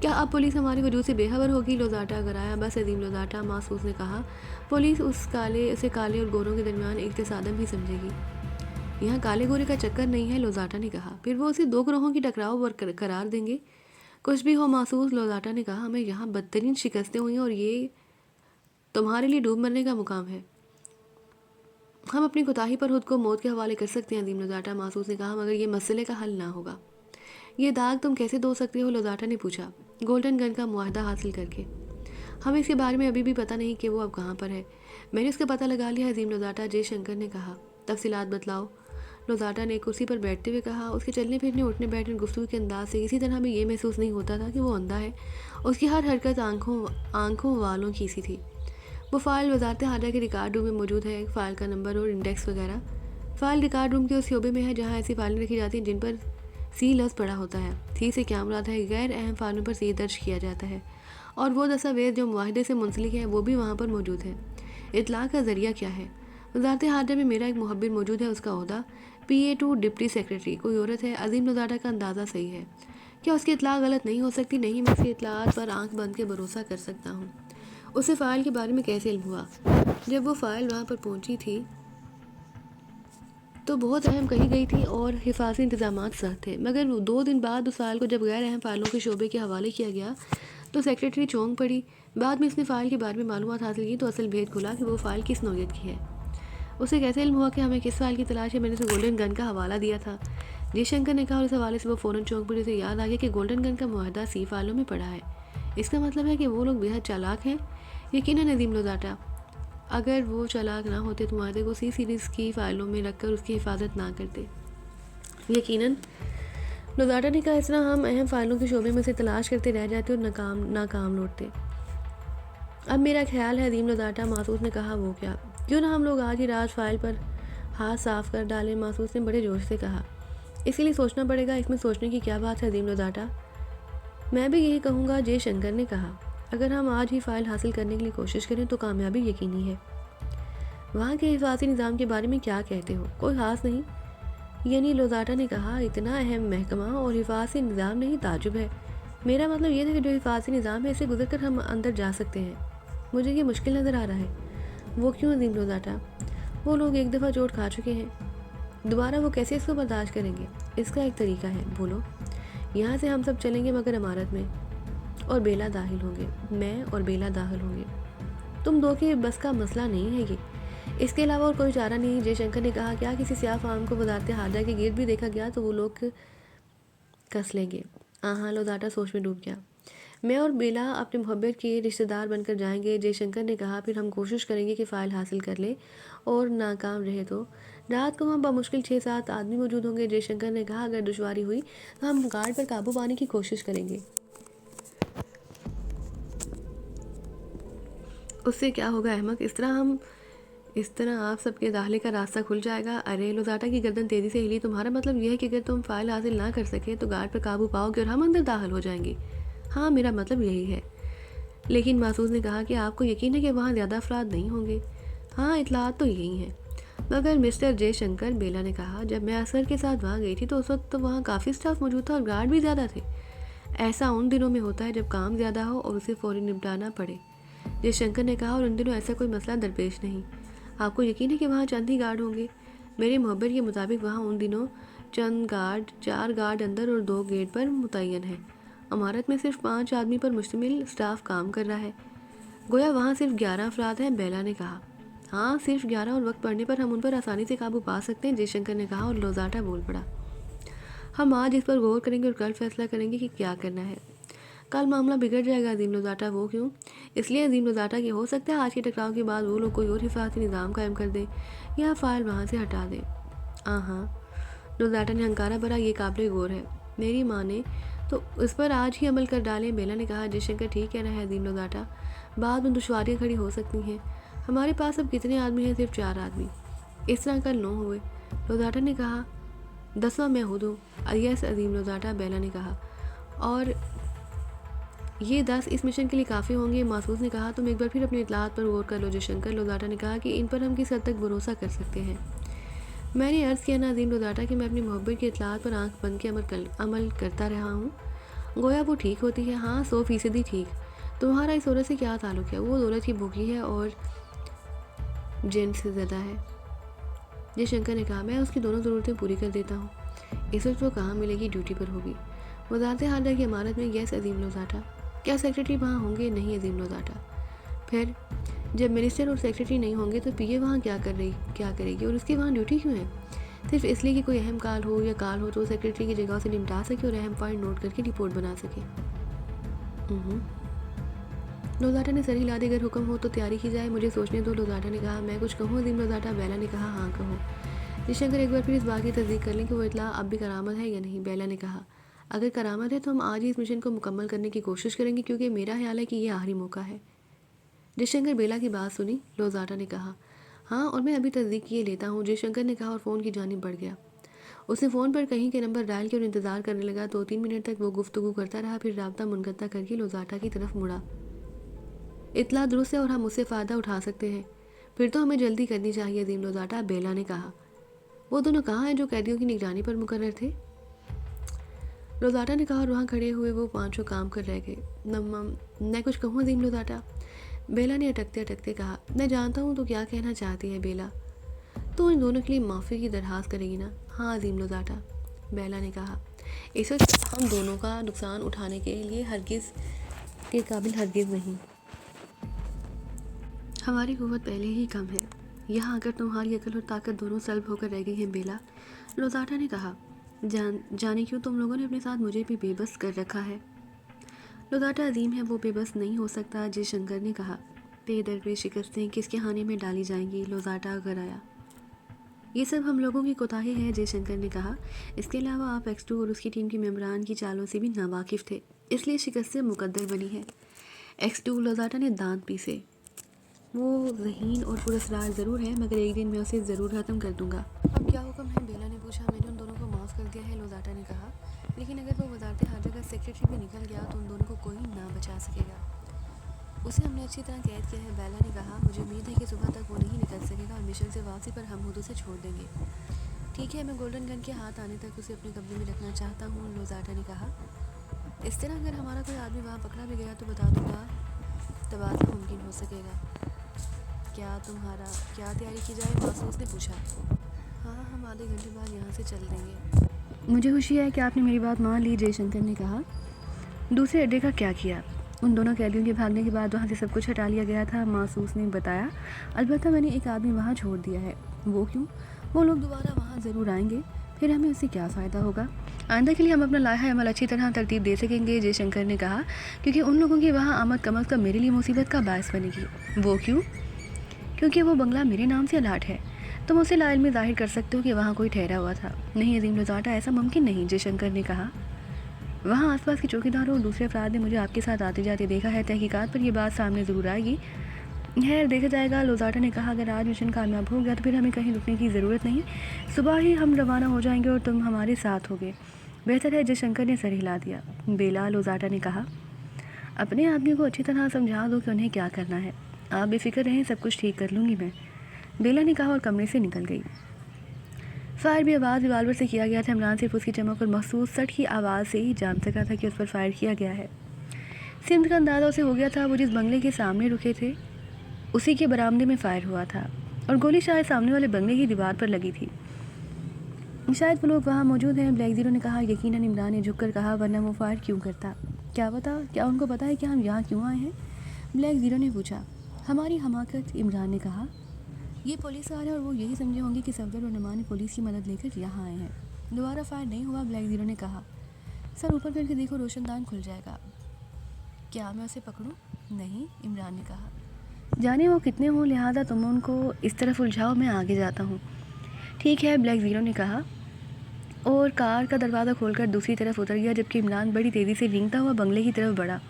क्या अब पुलिस हमारे वजूद से बेखबर होगी? लोजाटा गराया। बस अजीम लोजाटा, मासूस ने कहा, पुलिस उसे काले और गोरों के दरमियान एक तसादम ही समझेगी। यहाँ काले गोरे का चक्कर नहीं है, लोजाटा ने कहा। फिर वो उसे दो ग्रोहों की टकराव करार देंगे। कुछ भी हो मासूस, लोजाटा ने कहा, हमें यहाँ बदतरीन शिकस्तें हुई और ये तुम्हारे लिए डूब मरने का मुकाम है। हम अपनी कोताही पर खुद को मौत के हवाले कर सकते हैं, अजीम लोजाटा, मासूस ने कहा, मगर ये मसले का हल ना होगा। ये दाग तुम कैसे धो सकते हो? लोजाटा ने पूछा। गोल्डन गन का मुआहदा हासिल करके। हमें इसके बारे में अभी भी पता नहीं कि वो अब कहाँ पर है। मैंने उसका पता लगा लिया है, अजीम लोजाटा, जयशंकर ने कहा। तफसीलात बतलाओ, लोजाटा ने कुर्सी पर बैठते हुए कहा। उसके चलने फिरने, उठने बैठने, गुफ्तगू के अंदाज से इसी तरह हमें ये महसूस नहीं होता था कि वो अंधा है। उसकी हर हरकत आंखों वालों की सी थी। वो फ़ाइल वजारत हाजा के रिकॉर्ड रूम में मौजूद है, फ़ाइल का नंबर और इंडेक्स वगैरह। फ़ाइल रिकॉर्ड रूम के उस शोबे में है जहाँ ऐसी फाइलें रखी जाती हैं जिन पर सी लफ्ज़ पड़ा होता है। सी से क्या मुराद है? गैर अहम फाइलों पर सी दर्ज किया जाता है और वो दस्तावेज़ जो मुआहदे से मुंसलिक है वो भी वहाँ पर मौजूद है। इतला का ज़रिया क्या है? वजारत हाजा में मेरा एक मुहब्बिर मौजूद है, उसका ओहदा PA2 डिप्टी सेक्रेटरी। कोई औरत है? अजीम लोजाटा का अंदाज़ा सही है। क्या उसकी इतला गलत नहीं हो सकती? नहीं, मैं उसकी इतलात पर आंख बंद के भरोसा कर सकता हूँ। उसे फ़ाइल के बारे में कैसे इल्म हुआ? जब वो फ़ाइल वहाँ पर पहुँची थी तो बहुत अहम कही गई थी और हिफाजी इंतजाम सख्त थे, मगर 2 दिन बाद उस फ़ाइल को जब गैर अहम फ़ाइलों के शोबे के हवाले किया गया तो सेक्रेटरी चौंक पड़ी। बाद में इसने फ़ाइल के बारे में मालूमात हासिल की तो असल भेद खुला कि वो फ़ाइल किस नौयत की है। उसे कैसे इल्म हुआ कि हमें किस फ़ाइल की तलाश है? मैंने उसे गोल्डन गन का हवाला दिया था, जयशंकर ने कहा। और इस हवाले से वो फ़ौरन चौंक पड़ी। उसे याद आ गया कि गोल्डन गन का मुआहदा सी फाइलों में पड़ा है। इसका मतलब है कि वो लोग बेहद चालाक हैं। यकीनन अजीम लोजाटा, अगर वो चालाक ना होते तो मुआहदे को सी सीरीज़ की फ़ाइलों में रखकर उसकी हिफाजत ना करते। यकीनन, लोजाटा ने कहा, इस तरह हम अहम फ़ाइलों के शोबे में से तलाश करते रह जाते और नाकाम लौटते। अब मेरा ख्याल है, अजीम लोजाटा, मासूस ने कहा, वो क्या? क्यों ना हम लोग आज ही राज फाइल पर हाथ साफ कर डालें, मासूस ने बड़े जोश से कहा। इसके लिए सोचना पड़ेगा। इसमें सोचने की क्या बात है अजीम लोजाटा? मैं भी यही कहूँगा, जयशंकर ने कहा। अगर हम आज ही फ़ाइल हासिल करने के लिए कोशिश करें तो कामयाबी यकीनी है। वहाँ के हिफाजी निज़ाम के बारे में क्या कहते हो? कोई ख़ास नहीं, यानी लोजाटा ने कहा, इतना अहम महकमा और हिफाजी निज़ाम नहीं, ताजुब है। मेरा मतलब ये था कि जो हिफाजी निज़ाम है इसे गुजर कर हम अंदर जा सकते हैं। मुझे ये मुश्किल नज़र आ रहा है। वो क्यों अजीम लोजाटा? वो लोग एक दफ़ा चोट खा चुके हैं, दोबारा वो कैसे इसको बर्दाश्त करेंगे? इसका एक तरीका है, बोलो। यहाँ से हम सब चलेंगे मगर इमारत में, और बेला दाखिल होंगे। मैं और बेला दाखिल होंगे। तुम दो के बस का मसला नहीं है ये। इसके अलावा और कोई चारा नहीं, जयशंकर ने कहा। क्या किसी सियाह फाम को वजारत हाजा के गिर्द भी देखा गया तो वो लोग कस लेंगे। हाँ, लोजाटा सोच में डूब गया। मैं और बेला अपने मुहब्बत के रिश्तेदार बनकर जाएंगे, जयशंकर ने कहा। फिर हम कोशिश करेंगे कि फ़ाइल हासिल कर ले और नाकाम रहे तो रात को हम बमुश्किल 6-7 आदमी मौजूद होंगे, जयशंकर ने कहा। अगर दुश्वारी हुई तो हम गार्ड पर काबू पाने की कोशिश करेंगे। उससे क्या होगा अहमक? इस तरह आप सबके दाखिले का रास्ता खुल जाएगा। अरे, लोजाटा की गर्दन तेज़ी से हिली। तुम्हारा मतलब यह है कि अगर तुम फ़ाइल हासिल ना कर सके तो गार्ड पर काबू पाओगे और हम अंदर दाखिल हो जाएंगे? हाँ, मेरा मतलब यही है। लेकिन मासूस ने कहा कि आपको यकीन है कि वहाँ ज़्यादा अफराद नहीं होंगे? हाँ, इतलात तो यही हैं। मगर मिस्टर जयशंकर, बेला ने कहा, जब मैं असगर के साथ वहाँ गई थी तो उस वक्त तो वहाँ काफ़ी स्टाफ मौजूद था और गार्ड भी ज़्यादा थे। ऐसा उन दिनों में होता है जब काम ज़्यादा हो और उसे फ़ौरी निपटाना पड़े, जयशंकर ने कहा। और उन दिनों ऐसा कोई मसला दरपेश नहीं। आपको यकीन है कि वहाँ चंद ही गार्ड होंगे? मेरी मोहब्बत के मुताबिक वहाँ उन दिनों चंद गार्ड, 4 गार्ड अंदर और 2 गेट पर मुतय्यन है। इमारत में सिर्फ 5 आदमी पर मुश्तमिल स्टाफ काम कर रहा है। गोया वहाँ सिर्फ 11 अफराद हैं, बेला ने कहा। हाँ, सिर्फ 11, और वक्त पड़ने पर हम उन पर आसानी से काबू पा सकते हैं, जयशंकर ने कहा, और लोजाटा बोल पड़ा। हम आज इस पर गौर करेंगे और कल फैसला करेंगे कि क्या करना है। कल मामला बिगड़ जाएगा अजीम लोजाटा। वो क्यों? इसलिए अजीम लोजाटा कि हो सकता है आज के टकराव के बाद वो लोग कोई और हिफाजती निज़ाम कायम कर दें या फाइल वहाँ से हटा दें। हाँ, लोजाटा ने हंकारा भरा, ये काबिल गौर है। मेरी माँ ने तो इस पर आज ही अमल कर डालें, बेला ने कहा। जयशंकर ठीक कह रहा है अजीम लोजाटा, बाद में दुश्वारियाँ खड़ी हो सकती हैं। हमारे पास अब कितने आदमी हैं? सिर्फ 4 आदमी। इस तरह कल 9 हुए, लोजाटा ने कहा। 10वां मैं खुद हूँ। यस अजीम लोजाटा, बेला ने कहा। और ये 10 इस मिशन के लिए काफ़ी होंगे, महसूस ने कहा। तुम एक बार फिर अपनी इतलात पर गौर कर लो जयशंकर, लोजाटा ने कहा, कि इन पर हम किस हद तक भरोसा कर सकते हैं। मैंने अर्ज़ किया ना अजीम लोजाटा कि मैं अपनी मोहब्बत की इतलात पर आंख बंद के अमल करता रहा हूँ। गोया वो ठीक होती है। हाँ, 100% ठीक। तुम्हारा इस औरत से क्या ताल्लुक़ है? वो दौलत की भूखी है और जिन से ज़्यादा है, जयशंकर ने कहा। मैं उसकी दोनों ज़रूरतें पूरी कर देता हूँ। इस वक्त वो कहाँ मिलेगी? ड्यूटी पर होगी। वज़ारत हाजा की इमारत में। यस अजीम लोजाटा। क्या सेक्रेटरी वहाँ होंगे? नहीं अजीम लोजाटा। फिर जब मिनिस्टर और सेक्रेटरी नहीं होंगे तो पीए वहाँ क्या करेगी? और उसकी वहाँ ड्यूटी क्यों है? सिर्फ इसलिए कि कोई अहम काल हो तो सेक्रेटरी की जगह से निपटा सके और अहम पॉइंट नोट करके रिपोर्ट बना सके। लोजाटा ने सर हिला दी। अगर हुक्म हो तो तैयारी की जाए, मुझे सोचने दो, लोजाटा ने कहा। मैं कुछ कहूँ अजीम लोजाटा? बेला ने कहा। हाँ कहो। जयशंकर एक बार फिर इस बात की तस्दीक कर लें कि वो इतला अब भी करामत है या नहीं, बेला ने कहा। अगर करामत है तो हम आज ही इस मिशन को मुकम्मल करने की कोशिश करेंगे, क्योंकि मेरा ख्याल है कि ये आखिरी मौका है। जयशंकर बेला की बात सुनी, लोजाटा ने कहा। हाँ, और मैं अभी तस्दीक किए लेता हूँ, जयशंकर ने कहा, और फ़ोन की जानिब बढ़ गया। उसने फ़ोन पर कहीं के नंबर डायल किया और इंतज़ार करने लगा। 2-3 मिनट तक वो गुफ्तगू करता रहा, फिर राब्ता मुनक़ता करके लोजाटा की तरफ मुड़ा। इतला दुरुस्त है और हम उससे फ़ायदा उठा सकते हैं। फिर तो हमें जल्दी करनी चाहिए अजीम लोजाटा, बेला ने कहा। वो दोनों कहाँ हैं जो कैदियों की निगरानी पर मुकर्रर थे? लोजाटा ने कहा, और वहाँ खड़े हुए वो 5 काम कर रह गए। मैं कुछ कहूँ अजीम लोजाटा? बेला ने अटकते अटकते कहा। मैं जानता हूँ तो क्या कहना चाहती है बेला। तो इन दोनों के लिए माफ़ी की दरख्वास्त करेगी ना? हाँ अजीम लोजाटा, बेला ने कहा। इस वक्त हम दोनों का नुकसान उठाने के लिए हरगिज़ के काबिल हरगिज़ नहीं। हमारी कुव्वत पहले ही कम है। यहाँ अगर तुम्हारी अकल और ताकत दोनों सल्ब होकर रह गई हैं बेला, लोजाटा ने कहा। जाने क्यों तुम लोगों ने अपने साथ मुझे भी बेबस कर रखा है? लोजाटा अजीम है, वो बेबस नहीं हो सकता, जयशंकर ने कहा। बेदर पे शिकस्तें किसके खाने में डाली जाएंगी? लोजाटा अगर आया। ये सब हम लोगों की कोताही है, जयशंकर ने कहा। इसके अलावा आप X2 और उसकी टीम के मेंबरान की चालों से भी नावाकिफ़ थे, इसलिए शिकस्तें मुकद्दर बनी है। X2, लोजाटा ने दांत पीसे। वो ज़हीन और पुरस्कार ज़रूर है, मगर एक दिन मैं उसे ज़रूर ख़त्म कर दूंगा। अब क्या हुक्म है? बेला ने पूछा। मैंने उन दोनों को माफ़ कर दिया है, लोजाटा ने कहा, लेकिन अगर वो वज़ारत हाजा का सेक्रेटरी भी निकल गया तो उन दोनों को कोई ना बचा सकेगा। उसे हमने अच्छी तरह कैद किया है, बेला ने कहा। मुझे उम्मीद है कि सुबह तक वो नहीं निकल सकेगा और मिशन से वापसी पर हम खुद उसे छोड़ देंगे। ठीक है, मैं गोल्डन गन के हाथ आने तक उसे अपने कब्जे में रखना चाहता हूँ, लोजाटा ने कहा। इस तरह अगर हमारा कोई आदमी वहाँ पकड़ा भी गया तो बता दूँगा, तबादला मुमकिन हो सकेगा। क्या तैयारी की जाए? महसूस ने पूछा। हाँ, हम आधे घंटे बाद यहाँ से चल देंगे। मुझे खुशी है कि आपने मेरी बात मान ली, जयशंकर ने कहा। दूसरे अड्डे का क्या किया? उन दोनों कैदियों के भागने के बाद वहाँ से सब कुछ हटा लिया गया था, महसूस ने बताया। अलबत्ता मैंने एक आदमी वहाँ छोड़ दिया है। वो क्यों? वो लोग दोबारा वहाँ ज़रूर आएंगे, फिर हमें उससे क्या फ़ायदा होगा? आइंदा के लिए हम अपना लाहा अमल अच्छी तरह तरतीब दे सकेंगे, जयशंकर ने कहा, क्योंकि उन लोगों की वहाँ आमद कम अज़ कम मेरे लिए मुसीबत का बायस बनेगी। वो क्यों? क्योंकि वो बंगला मेरे नाम से अलाट है। तुम उसे लाइल में ज़ाहिर कर सकते हो कि वहाँ कोई ठहरा हुआ था। नहीं अजीम लोजाटा, ऐसा मुमकिन नहीं, जयशंकर ने कहा। वहाँ आसपास के चौकीदारों और दूसरे अफराद ने मुझे आपके साथ आते जाते देखा है। तहकीकात पर यह बात सामने ज़रूर आएगी। खैर, देखा जाएगा, लोजाटा ने कहा। अगर आज मिशन कामयाब हो गया तो फिर हमें कहीं रुकने की ज़रूरत नहीं, सुबह ही हम रवाना हो जाएंगे और तुम हमारे साथ होगे। बेहतर है, जयशंकर ने सर हिला दिया। बेला, लोजाटा ने कहा, अपने आदमी को अच्छी तरह समझा दो कि उन्हें क्या करना है। आप बेफिक्र रहें, सब कुछ ठीक कर लूँगी मैं, बेला ने कहा और कमरे से निकल गई। फायर भी आवाज़ रिवाल्वर से किया गया था। इमरान सिर्फ उसकी चमक और महसूस सट की आवाज़ से ही जान सका था कि उस पर फायर किया गया है। सिंध का अंदाज़ा उसे हो गया था। वो जिस बंगले के सामने रुके थे उसी के बरामदे में फायर हुआ था और गोली शायद सामने वाले बंगले की दीवार पर लगी थी। शायद वो लोग वहाँ मौजूद हैं, ब्लैक ज़ीरो ने कहा। यकीनन, इमरान ने झुककर कहा, वरना वो फायर क्यों करता? क्या पता, क्या उनको पता है कि हम यहाँ क्यों आए हैं? ब्लैक ज़ीरो ने पूछा। हमारी हमाकत, इमरान ने कहा। ये पुलिस वाले और वो यही समझे होंगे कि सफदर और नुमान पुलिस की मदद लेकर यहाँ आए हैं। दोबारा फायर नहीं हुआ, ब्लैक ज़ीरो ने कहा। सर ऊपर करके देखो, रोशनदान खुल जाएगा। क्या मैं उसे पकड़ूं? नहीं, इमरान ने कहा। जाने वो कितने हों, लिहाजा तुम उनको इस तरफ उलझाओ, मैं आगे जाता हूँ। ठीक है, ब्लैक ज़ीरो ने कहा और कार का दरवाज़ा खोलकर दूसरी तरफ उतर गया, जबकि इमरान बड़ी तेज़ी से रेंगता हुआ बंगले की तरफ बढ़ा।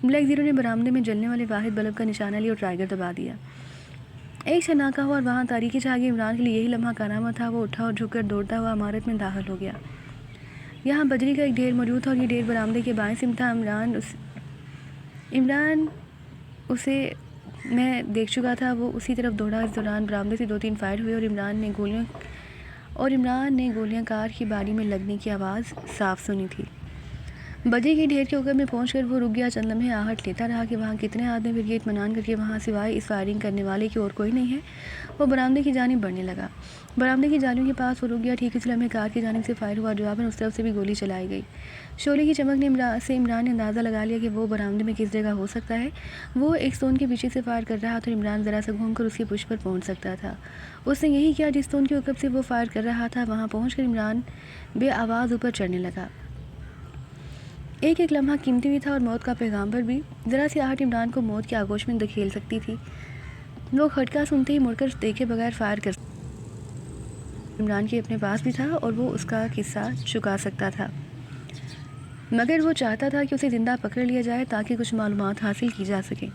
ब्लैक ज़ीरो ने बरामदे में जलने वाले वाहिद बल्ब का निशाना लिया और ट्राइगर दबा दिया। एक शनाका हुआ और वहाँ तारीकी छा गई। इमरान के लिए यही लम्हा करामत था। वो उठा और झुककर दौड़ता हुआ इमारत में दाखिल हो गया। यहाँ बजरी का एक ढेर मौजूद था और ये ढेर बरामदे के बाएं सिम था। इमरान उसे मैं देख चुका था। वो उसी तरफ दौड़ा। इस दौरान बरामदे से 2-3 फायर हुए और इमरान ने गोलियां कार की बारी में लगने की आवाज़ साफ सुनी थी। बजरी के ढेर के ऊपर में पहुंचकर वो रुक गया। चंद लम्हे आहट लेता रहा कि वहाँ कितने आदमी। फिर ये इत्मीनान करके वहाँ सिवाय इस फायरिंग करने वाले की और कोई नहीं है, वो बरामदे की जानिब बढ़ने लगा। बरामदे की जालियों के पास वो रुक गया। ठीक इस लम्हे कार की जानिब से फायर हुआ। जवाबन उस तरफ से भी गोली चलाई गई। शोले की चमक से इमरान ने अंदाज़ा लगा लिया कि वो बरामदे में किस जगह हो सकता है। वो एक स्टोन के पीछे से फायर कर रहा था। इमरान ज़रा सा घूमकर उसकी पुश पर पहुँच सकता था। उसने यही किया। जिस स्टोन के ऊपर से वो फायर कर रहा था, वहाँ पहुँच इमरान बे आवाज़ ऊपर चढ़ने लगा। एक एक लम्हा कीमती भी था और मौत का पैगाम्बर भी। ज़रा सी आहट इमरान को मौत के आगोश में धकेल सकती थी। वो खटका सुनते ही मुड़कर देखे बगैर फायर कर इमरान के अपने पास भी था और वो उसका किस्सा चुका सकता था, मगर वो चाहता था कि उसे ज़िंदा पकड़ लिया जाए ताकि कुछ मालूमात हासिल की जा सके।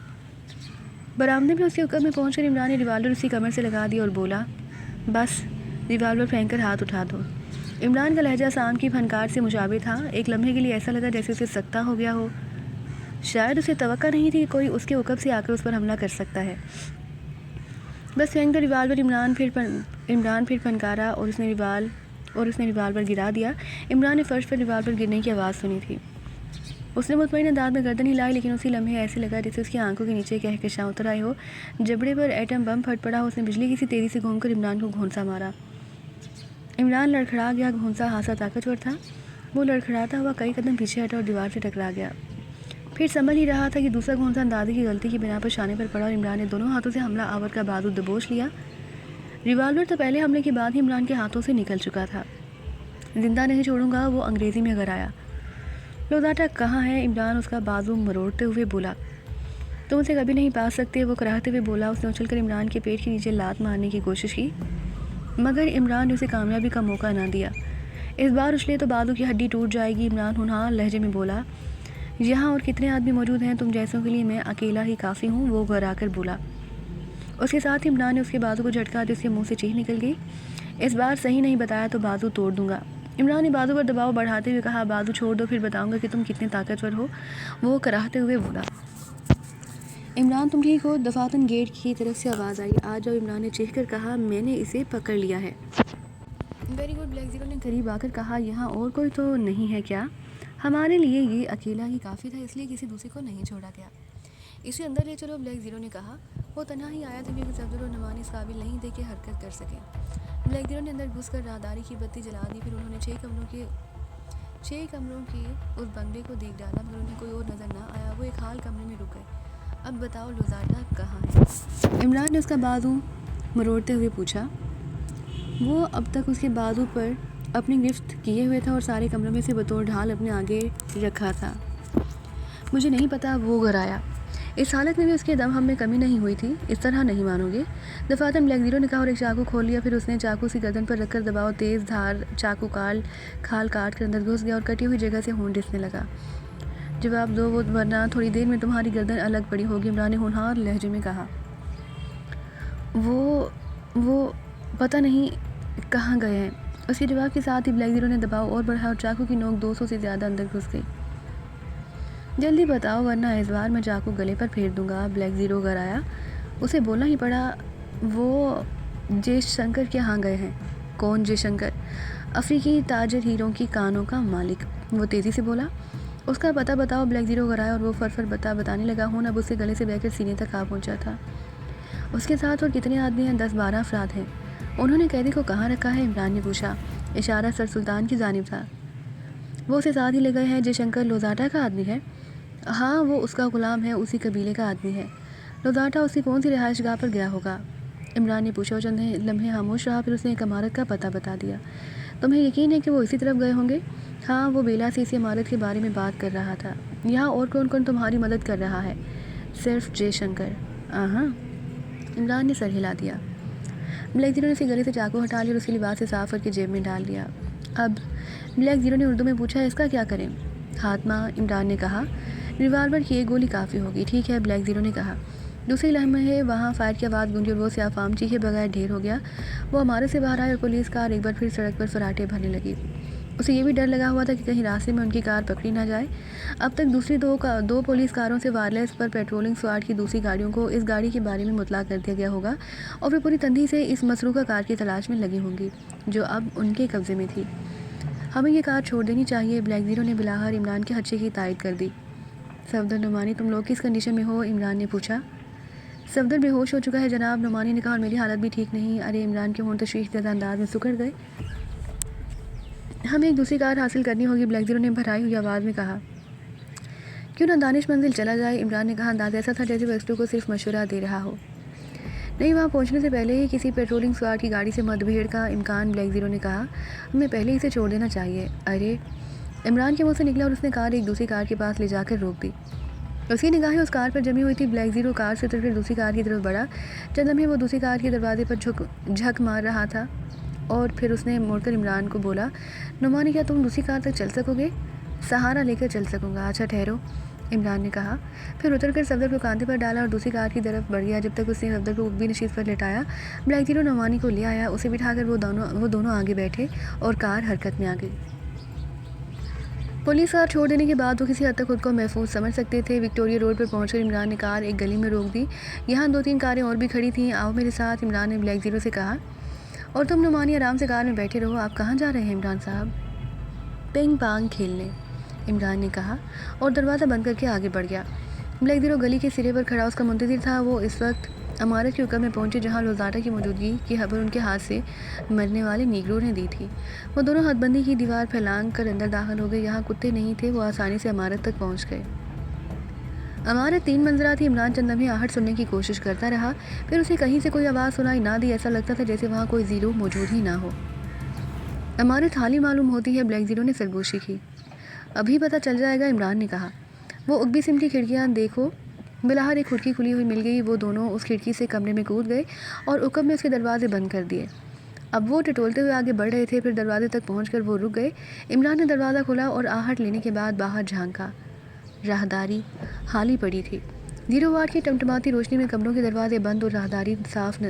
बरामदे में उसके हुक्म में पहुंचकर इमरान ने रिवाल्वर उसकी कमर से लगा दिया और बोला, बस रिवाल्वर फेंक कर हाथ उठा दो। इमरान का लहजा शाम की फनकार से मुशाबे था। एक लम्हे के लिए ऐसा लगा जैसे उसे सख्ता हो गया हो। शायद उसे तवक्का नहीं थी कि कोई उसके हुक्म से आकर उस पर हमला कर सकता है। बस फेंक दो रिवाल्वर। इमरान फिर फनकारा और उसने रिवाल्वर गिरा दिया। इमरान ने फर्श पर रिवाल्वर गिरने की आवाज़ सुनी थी। उसने मुतमईन अंदाज में गर्दन हिलाई, लेकिन उसी लम्हे ऐसे लगा जैसे उसकी आंखों के नीचे कहकशां उतर आई हो। जबड़े पर एटम बम फट पड़ा। उसने बिजली की सी तेज़ी से घूमकर इमरान को घोंसा मारा। इमरान लड़खड़ा गया। घोंसा हासा ताकतवर था। वो लड़खड़ाता हुआ कई कदम पीछे हटा और दीवार से टकरा गया। फिर समझ ही रहा था कि दूसरा घोंसा अंदाजे की गलती की बिना पर शाने पर पड़ा और इमरान ने दोनों हाथों से हमला आवर का बारूद दबोच लिया। रिवाल्वर तो पहले हमले के बाद ही इमरान के हाथों से निकल चुका था। जिंदा नहीं छोड़ूंगा, वो अंग्रेज़ी में गराया। लोदाटा कहाँ है? इमरान उसका बाजू मरोड़ते हुए बोला। तुम उसे कभी नहीं पा सकते, वो कराहते हुए बोला। उसने उछलकर इमरान के पेट के नीचे लात मारने की कोशिश की, मगर इमरान ने उसे कामयाबी का मौका ना दिया। इस बार उछले तो बाजू की हड्डी टूट जाएगी। इमरान होनहार लहजे में बोला, यहाँ और कितने आदमी मौजूद हैं? तुम जैसों के लिए मैं अकेला ही काफ़ी हूँ, वो घबरा कर बोला। उसके साथ ही इमरान ने उसके बाजू को झटका दी। उसके मुंह से चीख निकल गई, इस बार सही नहीं बताया तो बाजू तोड़ दूंगा। इमरान ने बाजू पर दबाव बढ़ाते हुए कहा, बाजू छोड़ दो, फिर बताऊंगा कि तुम कितने ताकतवर हो, वो कराहते हुए बोला। इमरान तुम ठीक हो? दफातन गेट की तरफ से आवाज़ आई। आ जाओ, इमरान ने चीख कर कहा, मैंने इसे पकड़ लिया है। वेरी गुड, ब्लैक ज़ीरो ने करीब आकर कहा, यहाँ और कोई तो नहीं है क्या? हमारे लिए ये अकेला ही काफ़ी था, इसलिए किसी दूसरे को नहीं छोड़ा गया। इसे अंदर ले चलो, ब्लैक ज़ीरो ने कहा। वो तन्हा ही आया था क्योंकि सफदर और नुमान इस काबिल नहीं थे कि हरकत कर सके। ब्लैक ज़ीरो ने अंदर घुसकर राहदारी की बत्ती जला दी। फिर उन्होंने 6 कमरों के उस बंगले को देख डाला, मगर उन्हें कोई और नज़र ना आया। वो एक हाल कमरे में रुक गए। अब बताओ लोजाटा कहाँ है? इमरान ने उसका बाजू मरोड़ते हुए पूछा। वो अब तक उसके बाजू पर अपनी गिरफ्त किए हुए था और सारे कमरों में से बतौर ढाल अपने आगे रखा था। मुझे नहीं पता, वो घर आया। इस हालत में भी उसके दम हम में कमी नहीं हुई थी, इस तरह नहीं मानोगे। दफातन ब्लैक ज़ीरो ने कहा और एक चाकू खोल लिया। फिर उसने चाकू उसकी गर्दन पर रखकर दबाव तेज़ धार चाकू खाल काट कर अंदर घुस गया और कटी हुई जगह से होंठ डिसने लगा। जवाब दो, वो वरना थोड़ी देर में तुम्हारी गर्दन अलग पड़ी होगी, इमरान ने होनहार लहजे में कहा। वो पता नहीं कहाँ गए हैं। उसके जवाब के साथ ही ब्लैक ज़ीरो ने दबाव और बढ़ाया और चाकू की नोक 200 से ज़्यादा अंदर घुस गई। जल्दी बताओ वरना इस बार मैं चाकू गले पर फेर दूंगा। ब्लैक ज़ीरो घर आया। उसे बोलना ही पड़ा। वो जयशंकर के यहाँ गए हैं। कौन जयशंकर? अफ्रीकी ताजर हीरों की कानों का मालिक, वो तेज़ी से बोला। उसका पता बताओ। ब्लैक ज़ीरो घर आया और वो फर बताने लगा। हूँ अब उसके गले से बहकर सीने तक आ पहुँचा था। उसके साथ और कितने आदमी हैं? 10-12 अफराद हैं। उन्होंने कैदी को कहाँ रखा है? इमरान ने पूछा। इशारा सर सुल्तान की जानिब था। वो उसे साथ ही ले गए हैं। जयशंकर लोजाटा का आदमी है? हाँ, वो उसका गुलाम है, उसी कबीले का आदमी है। लोजाटा उसकी कौन सी रिहाइश गाह पर गया होगा? इमरान ने पूछा। चंद लम्हे खामोश रहा, फिर उसने एक इमारत का पता बता दिया। तुम्हें यकीन है कि वो इसी तरफ गए होंगे? हाँ, वो बेला से इसी इमारत के बारे में बात कर रहा था। यहाँ और कौन कौन तुम्हारी मदद कर रहा है? सिर्फ जयशंकर। हाँ, इमरान ने सर हिला दिया। ब्लैक जीरो ने उसके गले से चाकू हटा लिया और उसके लिबास से साफ करके जेब में डाल लिया। अब ब्लैक जीरो ने उर्दू में पूछा, इसका क्या करें? खात्मा, इमरान ने कहा। रिवाल्वर की एक गोली काफ़ी होगी। ठीक है, ब्लैक जीरो ने कहा। दूसरी लम्हे वहाँ फायर की आवाज़ गूंजी और वो सियाफाम चीखे बगैर ढेर हो गया। वो हमारे से बाहर आए और पुलिस कार एक बार फिर सड़क पर फराटे भरने लगी। उसे ये भी डर लगा हुआ था कि कहीं रास्ते में उनकी कार पकड़ी ना जाए। अब तक दूसरी दो पुलिस कारों से वायरलेस पर पेट्रोलिंग स्क्वाड की दूसरी गाड़ियों को इस गाड़ी के बारे में मुतला कर दिया गया होगा और वे पूरी तंदी से इस मसरूका कार की तलाश में लगी होंगी जो अब उनके कब्जे में थी। हमें ये कार छोड़ देनी चाहिए। ब्लैक जीरो ने बिलाहर इमरान के खदशे की तायद कर दी। सफदर नुमानी, तुम लोग किस कंडीशन में हो? इमरान ने पूछा। सफदर बेहोश हो चुका है जनाब, नुमानी ने कहा, और मेरी हालत भी ठीक नहीं। अरे, इमरान के हों तशवीश ज़्यादा अंदाज में सुकड़ गए। हमें एक दूसरी कार हासिल करनी होगी, ब्लैक जीरो ने भराई हुई आवाज़ में कहा। क्यों ना दानिश मंजिल चला जाए? इमरान ने कहा। अंदाज़ ऐसा था जैसे वो एक्सटू को सिर्फ मशवरा दे रहा हो। नहीं, वहाँ पहुँचने से पहले ही किसी पेट्रोलिंग स्क्वाड की गाड़ी से मतभेड़ का इम्कान, ब्लैक जीरो ने कहा। हमें पहले ही इसे छोड़ देना चाहिए। अरे, इमरान के मुँह से निकला और उसने कार एक दूसरी कार के पास ले जाकर रोक दी। उसकी निगाहें उस कार पर जमी हुई थी। ब्लैक जीरो कार से उतरकर दूसरी कार की तरफ बढ़ा। चंद लम्हे वो दूसरी कार के दरवाजे पर झक मार रहा था और फिर उसने मुड़कर इमरान को बोला, नुमानी, क्या तुम दूसरी कार तक चल सकोगे? सहारा लेकर चल सकूँगा। अच्छा ठहरो, इमरान ने कहा। फिर उतरकर सफदर को कांधे पर डाला और दूसरी कार की तरफ बढ़ गया। जब तक उसने सफदर को उब्बी नशीस पर लेटाया, ब्लैक जीरो नुमानी को ले आया। उसे बिठाकर वो दोनों आगे बैठे और कार हरकत में आ गई। पुलिस कार छोड़ देने के बाद वो किसी हद तक खुद को महफूज समझ सकते थे। विक्टोरिया रोड पर पहुंचकर इमरान ने कार एक गली में रोक दी। यहाँ 2-3 कारें और भी खड़ी थीं। आओ मेरे साथ, इमरान ने ब्लैक जीरो से कहा। और तुम नुमानी आराम से कार में बैठे रहो। आप कहाँ जा रहे हैं इमरान साहब? पिंग पांग खेलने, इमरान ने कहा और दरवाज़ा बंद करके आगे बढ़ गया। ब्लैक जीरो गली के सिरे पर खड़ा उसका मुंतज़िर था। वो इस वक्त इमारत के ऊपर में पहुंचे जहां लोजाटा की मौजूदगी की खबर उनके हाथ से मरने वाले नीग्रो ने दी थी। वो दोनों हदबंदी की दीवार फैलांग कर अंदर दाखिल हो गए। यहाँ कुत्ते नहीं थे। वो आसानी से इमारत तक पहुँच गए। इमारत 3 मंजिला थी। इमरान चंद लम्हे आहट सुनने की कोशिश करता रहा, फिर उसे कहीं से कोई आवाज़ सुनाई ना दी। ऐसा लगता था जैसे वहाँ कोई जीरो मौजूद ही ना हो। इमारत खाली मालूम होती है, ब्लैक जीरो ने सरगोशी की। अभी पता चल जाएगा, इमरान ने कहा। वो उग्बी सिम की खिड़कियाँ देखो। बिलाहर एक खिड़की खुली हुई मिल गई। वो दोनों उस खिड़की से कमरे में कूद गए और उकब में उसके दरवाजे बंद कर दिए। अब वो टटोलते हुए आगे बढ़ रहे थे। फिर दरवाजे तक पहुंचकर वो रुक गए। इमरान ने दरवाज़ा खोला और आहट लेने के बाद बाहर झांका। राहदारी खाली पड़ी थी। 0 वाट की टमटमाती रोशनी में कमरों के दरवाजे बंद और राहदारी साफ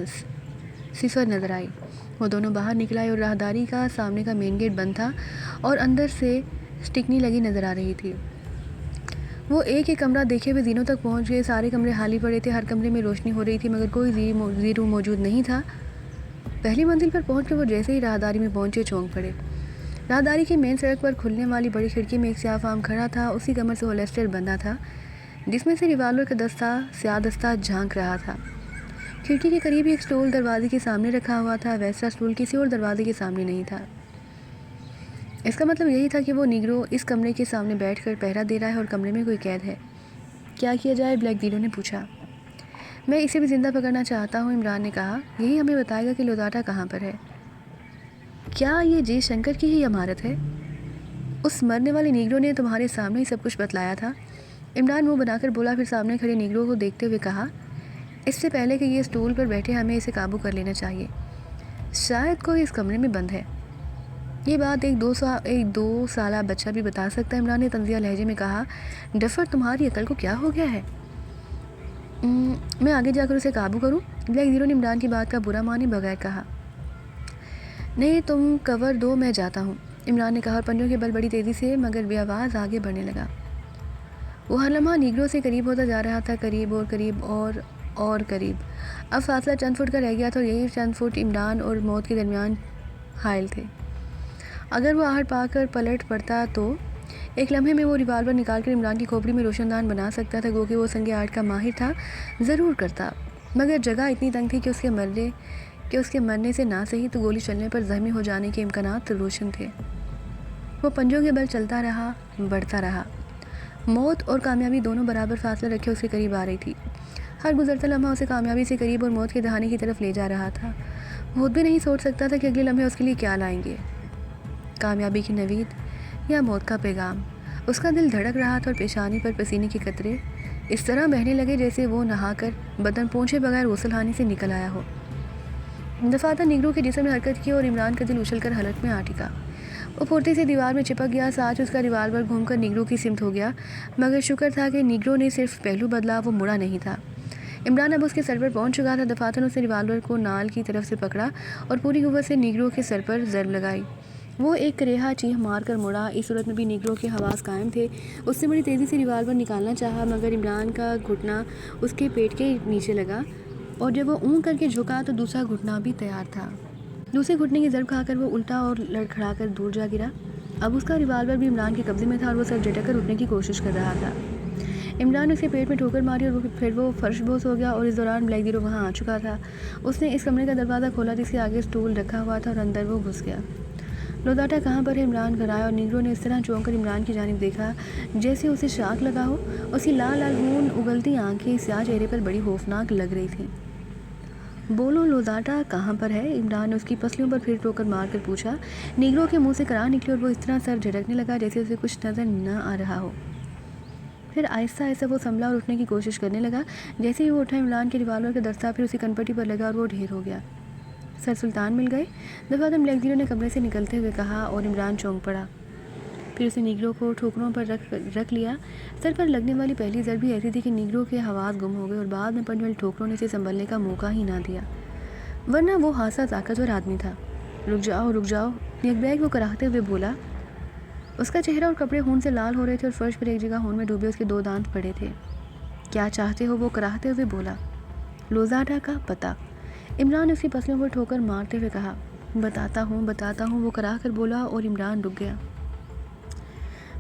सिफर नजर आई। वो दोनों बाहर निकल आए और राहदारी का सामने का मेन गेट बंद था और अंदर से स्टिकनी लगी नज़र आ रही थी। वो एक एक कमरा देखे हुए जीनों तक पहुंच गए। सारे कमरे खाली पड़े थे। हर कमरे में रोशनी हो रही थी मगर कोई जीरो मौजूद नहीं था। पहली मंजिल पर पहुंचकर वो जैसे ही राहदारी में पहुंचे चौंक पड़े। राहदारी की मेन सड़क पर खुलने वाली बड़ी खिड़की में एक स्याफाम खड़ा था। उसी कमर से होलेस्टर बंधा था जिसमें से रिवाल्वर का स्यादस्ता झांक रहा था। खिड़की के करीब एक स्टूल दरवाजे के सामने रखा हुआ था। वैसा स्टूल किसी और दरवाजे के सामने नहीं था। इसका मतलब यही था कि वो नीग्रो इस कमरे के सामने बैठकर पहरा दे रहा है और कमरे में कोई कैद है। क्या किया जाए? ब्लैक जीरो ने पूछा। मैं इसे भी ज़िंदा पकड़ना चाहता हूँ, इमरान ने कहा। यही हमें बताएगा कि लोजाटा कहाँ पर है। क्या ये जयशंकर की ही इमारत है? उस मरने वाले नीग्रो ने तुम्हारे सामने ही सब कुछ बतलाया था, इमरान मुँह बनाकर बोला। फिर सामने खड़े नीग्रो को देखते हुए कहा, इससे पहले कि ये स्टूल पर बैठे हमें इसे काबू कर लेना चाहिए। शायद कोई इस कमरे में बंद है। ये बात एक दो साला बच्चा भी बता सकता है, इमरान ने तंजिया लहजे में कहा। डफर, तुम्हारी अकल को क्या हो गया है? मैं आगे जाकर उसे काबू करूं? ब्लैक जीरो ने इमरान की बात का बुरा माने बगैर कहा। नहीं, तुम कवर दो, मैं जाता हूं, इमरान ने कहा और पंजों के बल बड़ी तेज़ी से मगर बेआवाज़ आगे बढ़ने लगा। वो हर लम्हा नीग्रो से करीब होता जा रहा था, करीब और करीब और करीब। अब फासला चंद फुट का रह गया था और यही चंद फुट इमरान और मौत के दरमियान हायल थे। अगर वो आहट पाकर पलट पड़ता तो एक लम्हे में वो रिवाल्वर निकालकर इमरान की खोपड़ी में रोशनदान बना सकता था। गो कि वो संगे आर्ट का माहिर था, ज़रूर करता, मगर जगह इतनी तंग थी कि उसके मरने कि उसके मरने से ना सही तो गोली चलने पर जख्मी हो जाने के इम्कानात रोशन थे। वो पंजों के बल चलता रहा, बढ़ता रहा। मौत और कामयाबी दोनों बराबर फासला रखे उसके करीब आ रही थी। हर गुजरता लम्हा उसे कामयाबी से करीब और मौत के दहाने की तरफ ले जा रहा था। वो खुद भी नहीं सोच सकता था कि अगले लम्हे उसके लिए क्या लाएंगे, कामयाबी की नवीद या मौत का पैगाम। उसका दिल धड़क रहा था और पेशानी पर पसीने के कतरे इस तरह बहने लगे जैसे वो नहाकर बदन पोंछे बगैर गुसलखाने से निकल आया हो। दफातर निगरू के जिस्म में हरकत की और इमरान का दिल उछल कर हलक में आ टिका। वो फुर्ती से दीवार में चिपक गया। साथ उसका रिवाल्वर घूमकर निगरू की सिमत हो गया, मगर शुक्र था कि निगरू ने सिर्फ पहलू बदला, वो मुड़ा नहीं था। इमरान अब उसके सर पर पहुंच चुका था। दफातर ने उसने रिवाल्वर को नाल की तरफ से पकड़ा और पूरी कुव्वत से निगरू के सर पर ज़रब लगाई। वो एक करेहा चीख मार कर मुड़ा। इस सूरत में भी निगरू के हवास कायम थे। उसने बड़ी तेज़ी से रिवाल्वर निकालना चाहा, मगर इमरान का घुटना उसके पेट के नीचे लगा और जब वो ऊँ करके झुका तो दूसरा घुटना भी तैयार था। दूसरे घुटने की ज़रब खाकर वो उल्टा और लड़खड़ा कर दूर जा गिरा। अब उसका रिवाल्वर भी इमरान के कब्जे में था और वो सर झटक कर उठने की कोशिश कर रहा था। इमरान ने उसके पेट में ठोकर मारी और फिर वो फर्श बोस हो गया और इस दौरान ब्लैक ज़ीरो वहाँ आ चुका था। उसने इस कमरे का दरवाज़ा खोला जिसके आगे स्टूल रखा हुआ था और अंदर वो घुस गया। लोदाटा कहाँ पर है? इमरान घर आया और निगरो ने इस तरह चौंक कर इमरान की जानिब देखा जैसे उसे शाक लगा हो। उसकी लाल लाल खून उगलती आंखें स्याह चेहरे पर बड़ी खौफनाक लग रही थी। बोलो लोदाटा कहाँ पर है? इमरान ने उसकी पसलियों पर फिर टोकर मार कर पूछा। निगरो के मुंह से कराह निकली और वो इस तरह सर झटकने लगा जैसे उसे कुछ नज़र न आ रहा हो। फिर आहिस्ता आहिस्ता वो संभला और उठने की कोशिश करने लगा। जैसे ही वो उठा, इमरान के रिवाल्वर का दस्ता फिर उसी कनपट्टी पर लगा और वो ढेर हो गया। सर सुल्तान मिल गए? दफातर ब्लैक ज़ीरो ने कमरे से निकलते हुए कहा और इमरान चौंक पड़ा। फिर उसने निगरो को ठोकरों पर रख लिया। सर पर लगने वाली पहली ज़रब भी ऐसी थी कि निगरो के हवास गुम हो गए और बाद में पड़ने वाली ठोकरों ने इसे संभलने का मौका ही ना दिया, वरना वो हादसा ताकतवर आदमी था। रुक जाओ, यकबैग वो कराहते हुए बोला। उसका चेहरा और कपड़े खून से लाल हो रहे थे और फर्श पर एक जगह खून में डूबे उसके 2 दांत पड़े थे। क्या चाहते हो? वो कराहते हुए बोला। लोजाटा का पता। इमरान ने उसकी पसलियों पर ठोकर मारते हुए कहा। बताता हूँ, वो कराह कर बोला और इमरान रुक गया।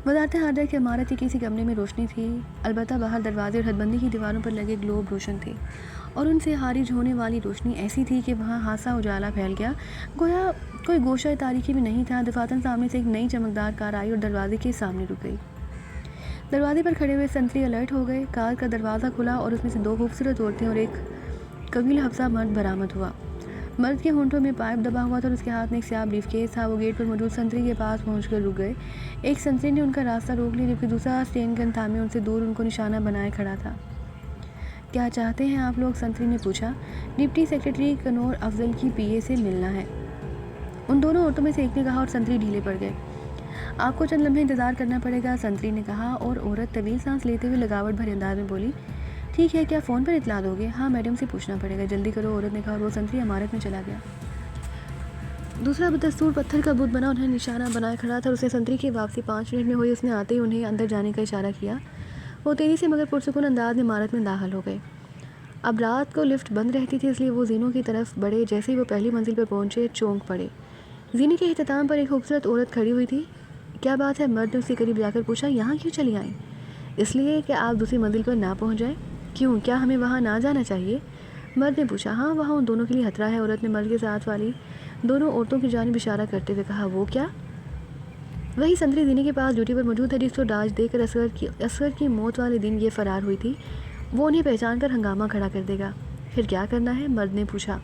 वजारत हार्डवेयर की इमारत की किसी कमरे में रोशनी थी, अलबत्ता बाहर दरवाजे और हदबंदी की दीवारों पर लगे ग्लोब रोशन थे और उनसे खारिज होने वाली रोशनी ऐसी थी कि वहाँ हासा उजाला फैल गया, गोया कोई गोशा तारीखी भी नहीं था। दफातर सामने से एक नई चमकदार कार आई और दरवाजे के सामने रुक गई। दरवाजे पर खड़े हुए संतरी अलर्ट हो गए। कार का दरवाज़ा खुला और उसमें से 2 खूबसूरत औरतें और एक कबील हफ्सा मर्द बरामद हुआ। मर्द के होंठों में पाइप दबा हुआ था और उसके हाथ में एक स्याह ब्रीफकेस था। वो गेट पर मौजूद संतरी के पास पहुंचकर रुक गए। एक संतरी ने उनका रास्ता रोक लिया जबकि दूसरा स्टेन गन थामे उनसे दूर उनको निशाना बनाए खड़ा था। क्या चाहते हैं आप लोग? संतरी ने पूछा। डिप्टी सेक्रेटरी कनौर अफजल की पीए से मिलना है, उन दोनों औरतों में से एक ने कहा और संतरी ढीले पड़ गए। आपको चंद लम्हे इंतज़ार करना पड़ेगा, संतरी ने कहा और औरत तवील सांस लेते हुए लगावट भरे अंदाज में बोली। ठीक है, क्या फ़ोन पर इतला दोगे? हाँ, मैडम से पूछना पड़ेगा, जल्दी करो, औरत ने कहा और वो संतरी इमारत में चला गया। दूसरा बदस्तूर पत्थर का बुत बना उन्हें निशाना बनाए खड़ा था और उसने संतरी की वापसी 5 मिनट में हुई। उसने आते ही उन्हें अंदर जाने का इशारा किया। वो तेज़ी से मगर पुरसुकून अंदाज में इमारत में दाखिल हो गए। अब रात को लिफ्ट बंद रहती थी, इसलिए वो जीनों की तरफ बढ़े। जैसे ही वो पहली मंजिल पर पहुँचे, चौंक पड़े। जीने के अख्ताम पर एक खूबसूरत औरत खड़ी हुई थी। क्या बात है? मर्द ने उसके करीब जाकर पूछा। यहाँ क्यों चली आई? इसलिए कि आप दूसरी मंजिल पर ना पहुँच जाए। क्यों, क्या हमें वहाँ ना जाना चाहिए? मर्द ने पूछा। हाँ, वहाँ उन दोनों के लिए खतरा है। औरत ने मर्द के साथ वाली दोनों औरतों की जानिब इशारा करते हुए कहा। वो क्या? वही संतरी जीने के पास ड्यूटी पर मौजूद है जिसको डाज देकर असगर की मौत वाले दिन ये फ़रार हुई थी। वो उन्हें पहचान कर हंगामा खड़ा कर देगा। फिर क्या करना है? मर्द ने पूछा।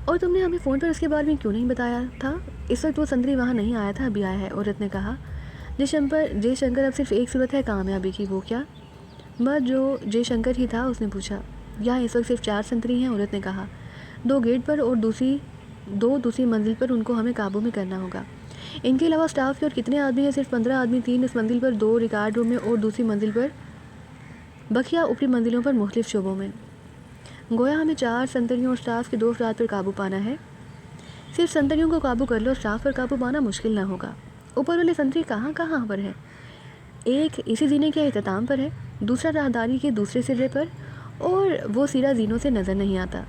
और तुमने हमें फ़ोन पर उसके बारे में क्यों नहीं बताया था? इस वक्त वो संतरी वहाँ नहीं आया था, अभी आया है, औरत ने कहा। जयशंकर अब सिर्फ एक सूरत है कामयाबी की। वो क्या? मर्द जो जयशंकर ही था उसने पूछा। यहाँ इस वक्त सिर्फ 4 संतरी हैं, औरत ने कहा। 2 गेट पर और दूसरी मंजिल पर उनको हमें काबू में करना होगा। इनके अलावा स्टाफ के और कितने आदमी हैं? सिर्फ 15 आदमी, 3 इस मंजिल पर, 2 रिकॉर्ड रूम में और दूसरी मंजिल पर बखिया ऊपरी मंजिलों पर मुख्तलिफ शोबों में। गोया हमें 4 संतरियों और स्टाफ के 2 अफराद पर काबू पाना है। सिर्फ संतरियों को काबू कर लो, स्टाफ पर काबू पाना मुश्किल ना होगा। ऊपर वाले संतरी कहाँ पर है? एक इसी जीने के अख्ताम पर है, दूसरा राहदारी के दूसरे सिरे पर और वो सिरा जीनों से नज़र नहीं आता।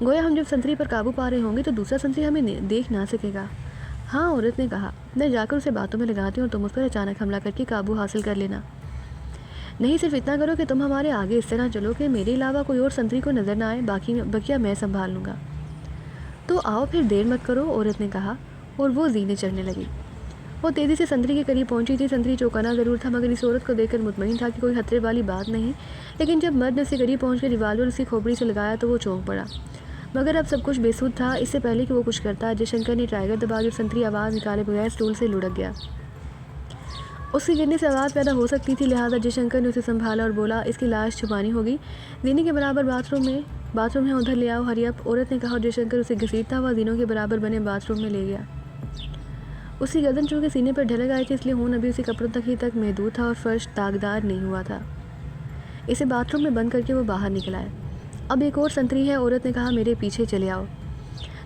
गोया हम जब संतरी पर काबू पा रहे होंगे तो दूसरा संतरी हमें देख ना सकेगा। हाँ, औरत ने कहा। मैं जाकर उसे बातों में लगाती हूँ और तुम उस पर अचानक हमला करके काबू हासिल कर लेना। नहीं, सिर्फ इतना करो कि तुम हमारे आगे इस तरह चलो कि मेरे अलावा कोई और संतरी को नज़र ना आए, बाकी बकिया मैं संभाल लूँगा। तो आओ फिर देर मत करो, औरत ने कहा, और वो जीने चढ़ने लगी। वो तेज़ी से संतरी के करीब पहुंची थी। संतरी चौंकाना ज़रूर था, मगर इस औरत को देखकर मुतमईन था कि कोई खतरे वाली बात नहीं। लेकिन जब मर्द ने उसके करीब पहुंचकर रिवाल्वर उसकी खोपड़ी से लगाया तो वो चौंक पड़ा। मगर अब सब कुछ बेसुध था। इससे पहले कि वो कुछ करता, जयशंकर ने ट्राइगर दबा दी और संतरी आवाज़ निकाले बगैर स्टूल से लुढ़क गया। उसके गिरने से आवाज़ पैदा हो सकती थी, लिहाजा जयशंकर ने उसे संभाला और बोला, इसकी लाश छुपानी होगी। जीने के बराबर बाथरूम है, उधर ले आओ, हरी अप, औरत ने कहा। और जयशंकर उसे घसीटता हुआ जीनों के बराबर बने बाथरूम में ले गया। उसकी गर्दन चूँकि सीने पर ढलक आई थी, इसलिए खून अभी उसी कपड़ों तक महदूद था और फर्श दागदार नहीं हुआ था। इसे बाथरूम में बंद करके वो बाहर निकल आए। अब एक और संतरी है, औरत ने कहा, मेरे पीछे चले आओ।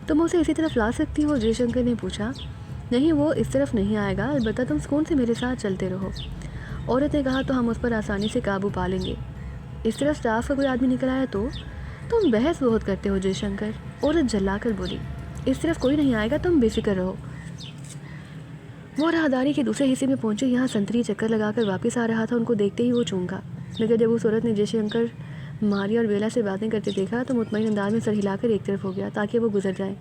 तुम उसे इसी तरफ ला सकती हो, जयशंकर ने पूछा। नहीं, वो इस तरफ नहीं आएगा, अलबत्ता तुम सुकून से मेरे साथ चलते रहो, औरत ने कहा। तो हम उस पर आसानी से काबू पा लेंगे। इस तरफ स्टाफ का कोई आदमी निकल आया तो? तुम बहस बहुत करते हो जयशंकर, औरत जल्लाकर बोली। इस तरफ कोई नहीं आएगा, तुम बेफिक्र रहो। वो राहदारी के दूसरे हिस्से में पहुंचे। यहाँ संतरी चक्कर लगाकर वापस आ रहा था। उनको देखते ही वो चौंका, मगर जब उस औरत ने जयशंकर, मारिया और बेला से बातें करते देखा तो मुतमईन अंदाज में सर हिलाकर एक तरफ हो गया ताकि वो गुजर जाए।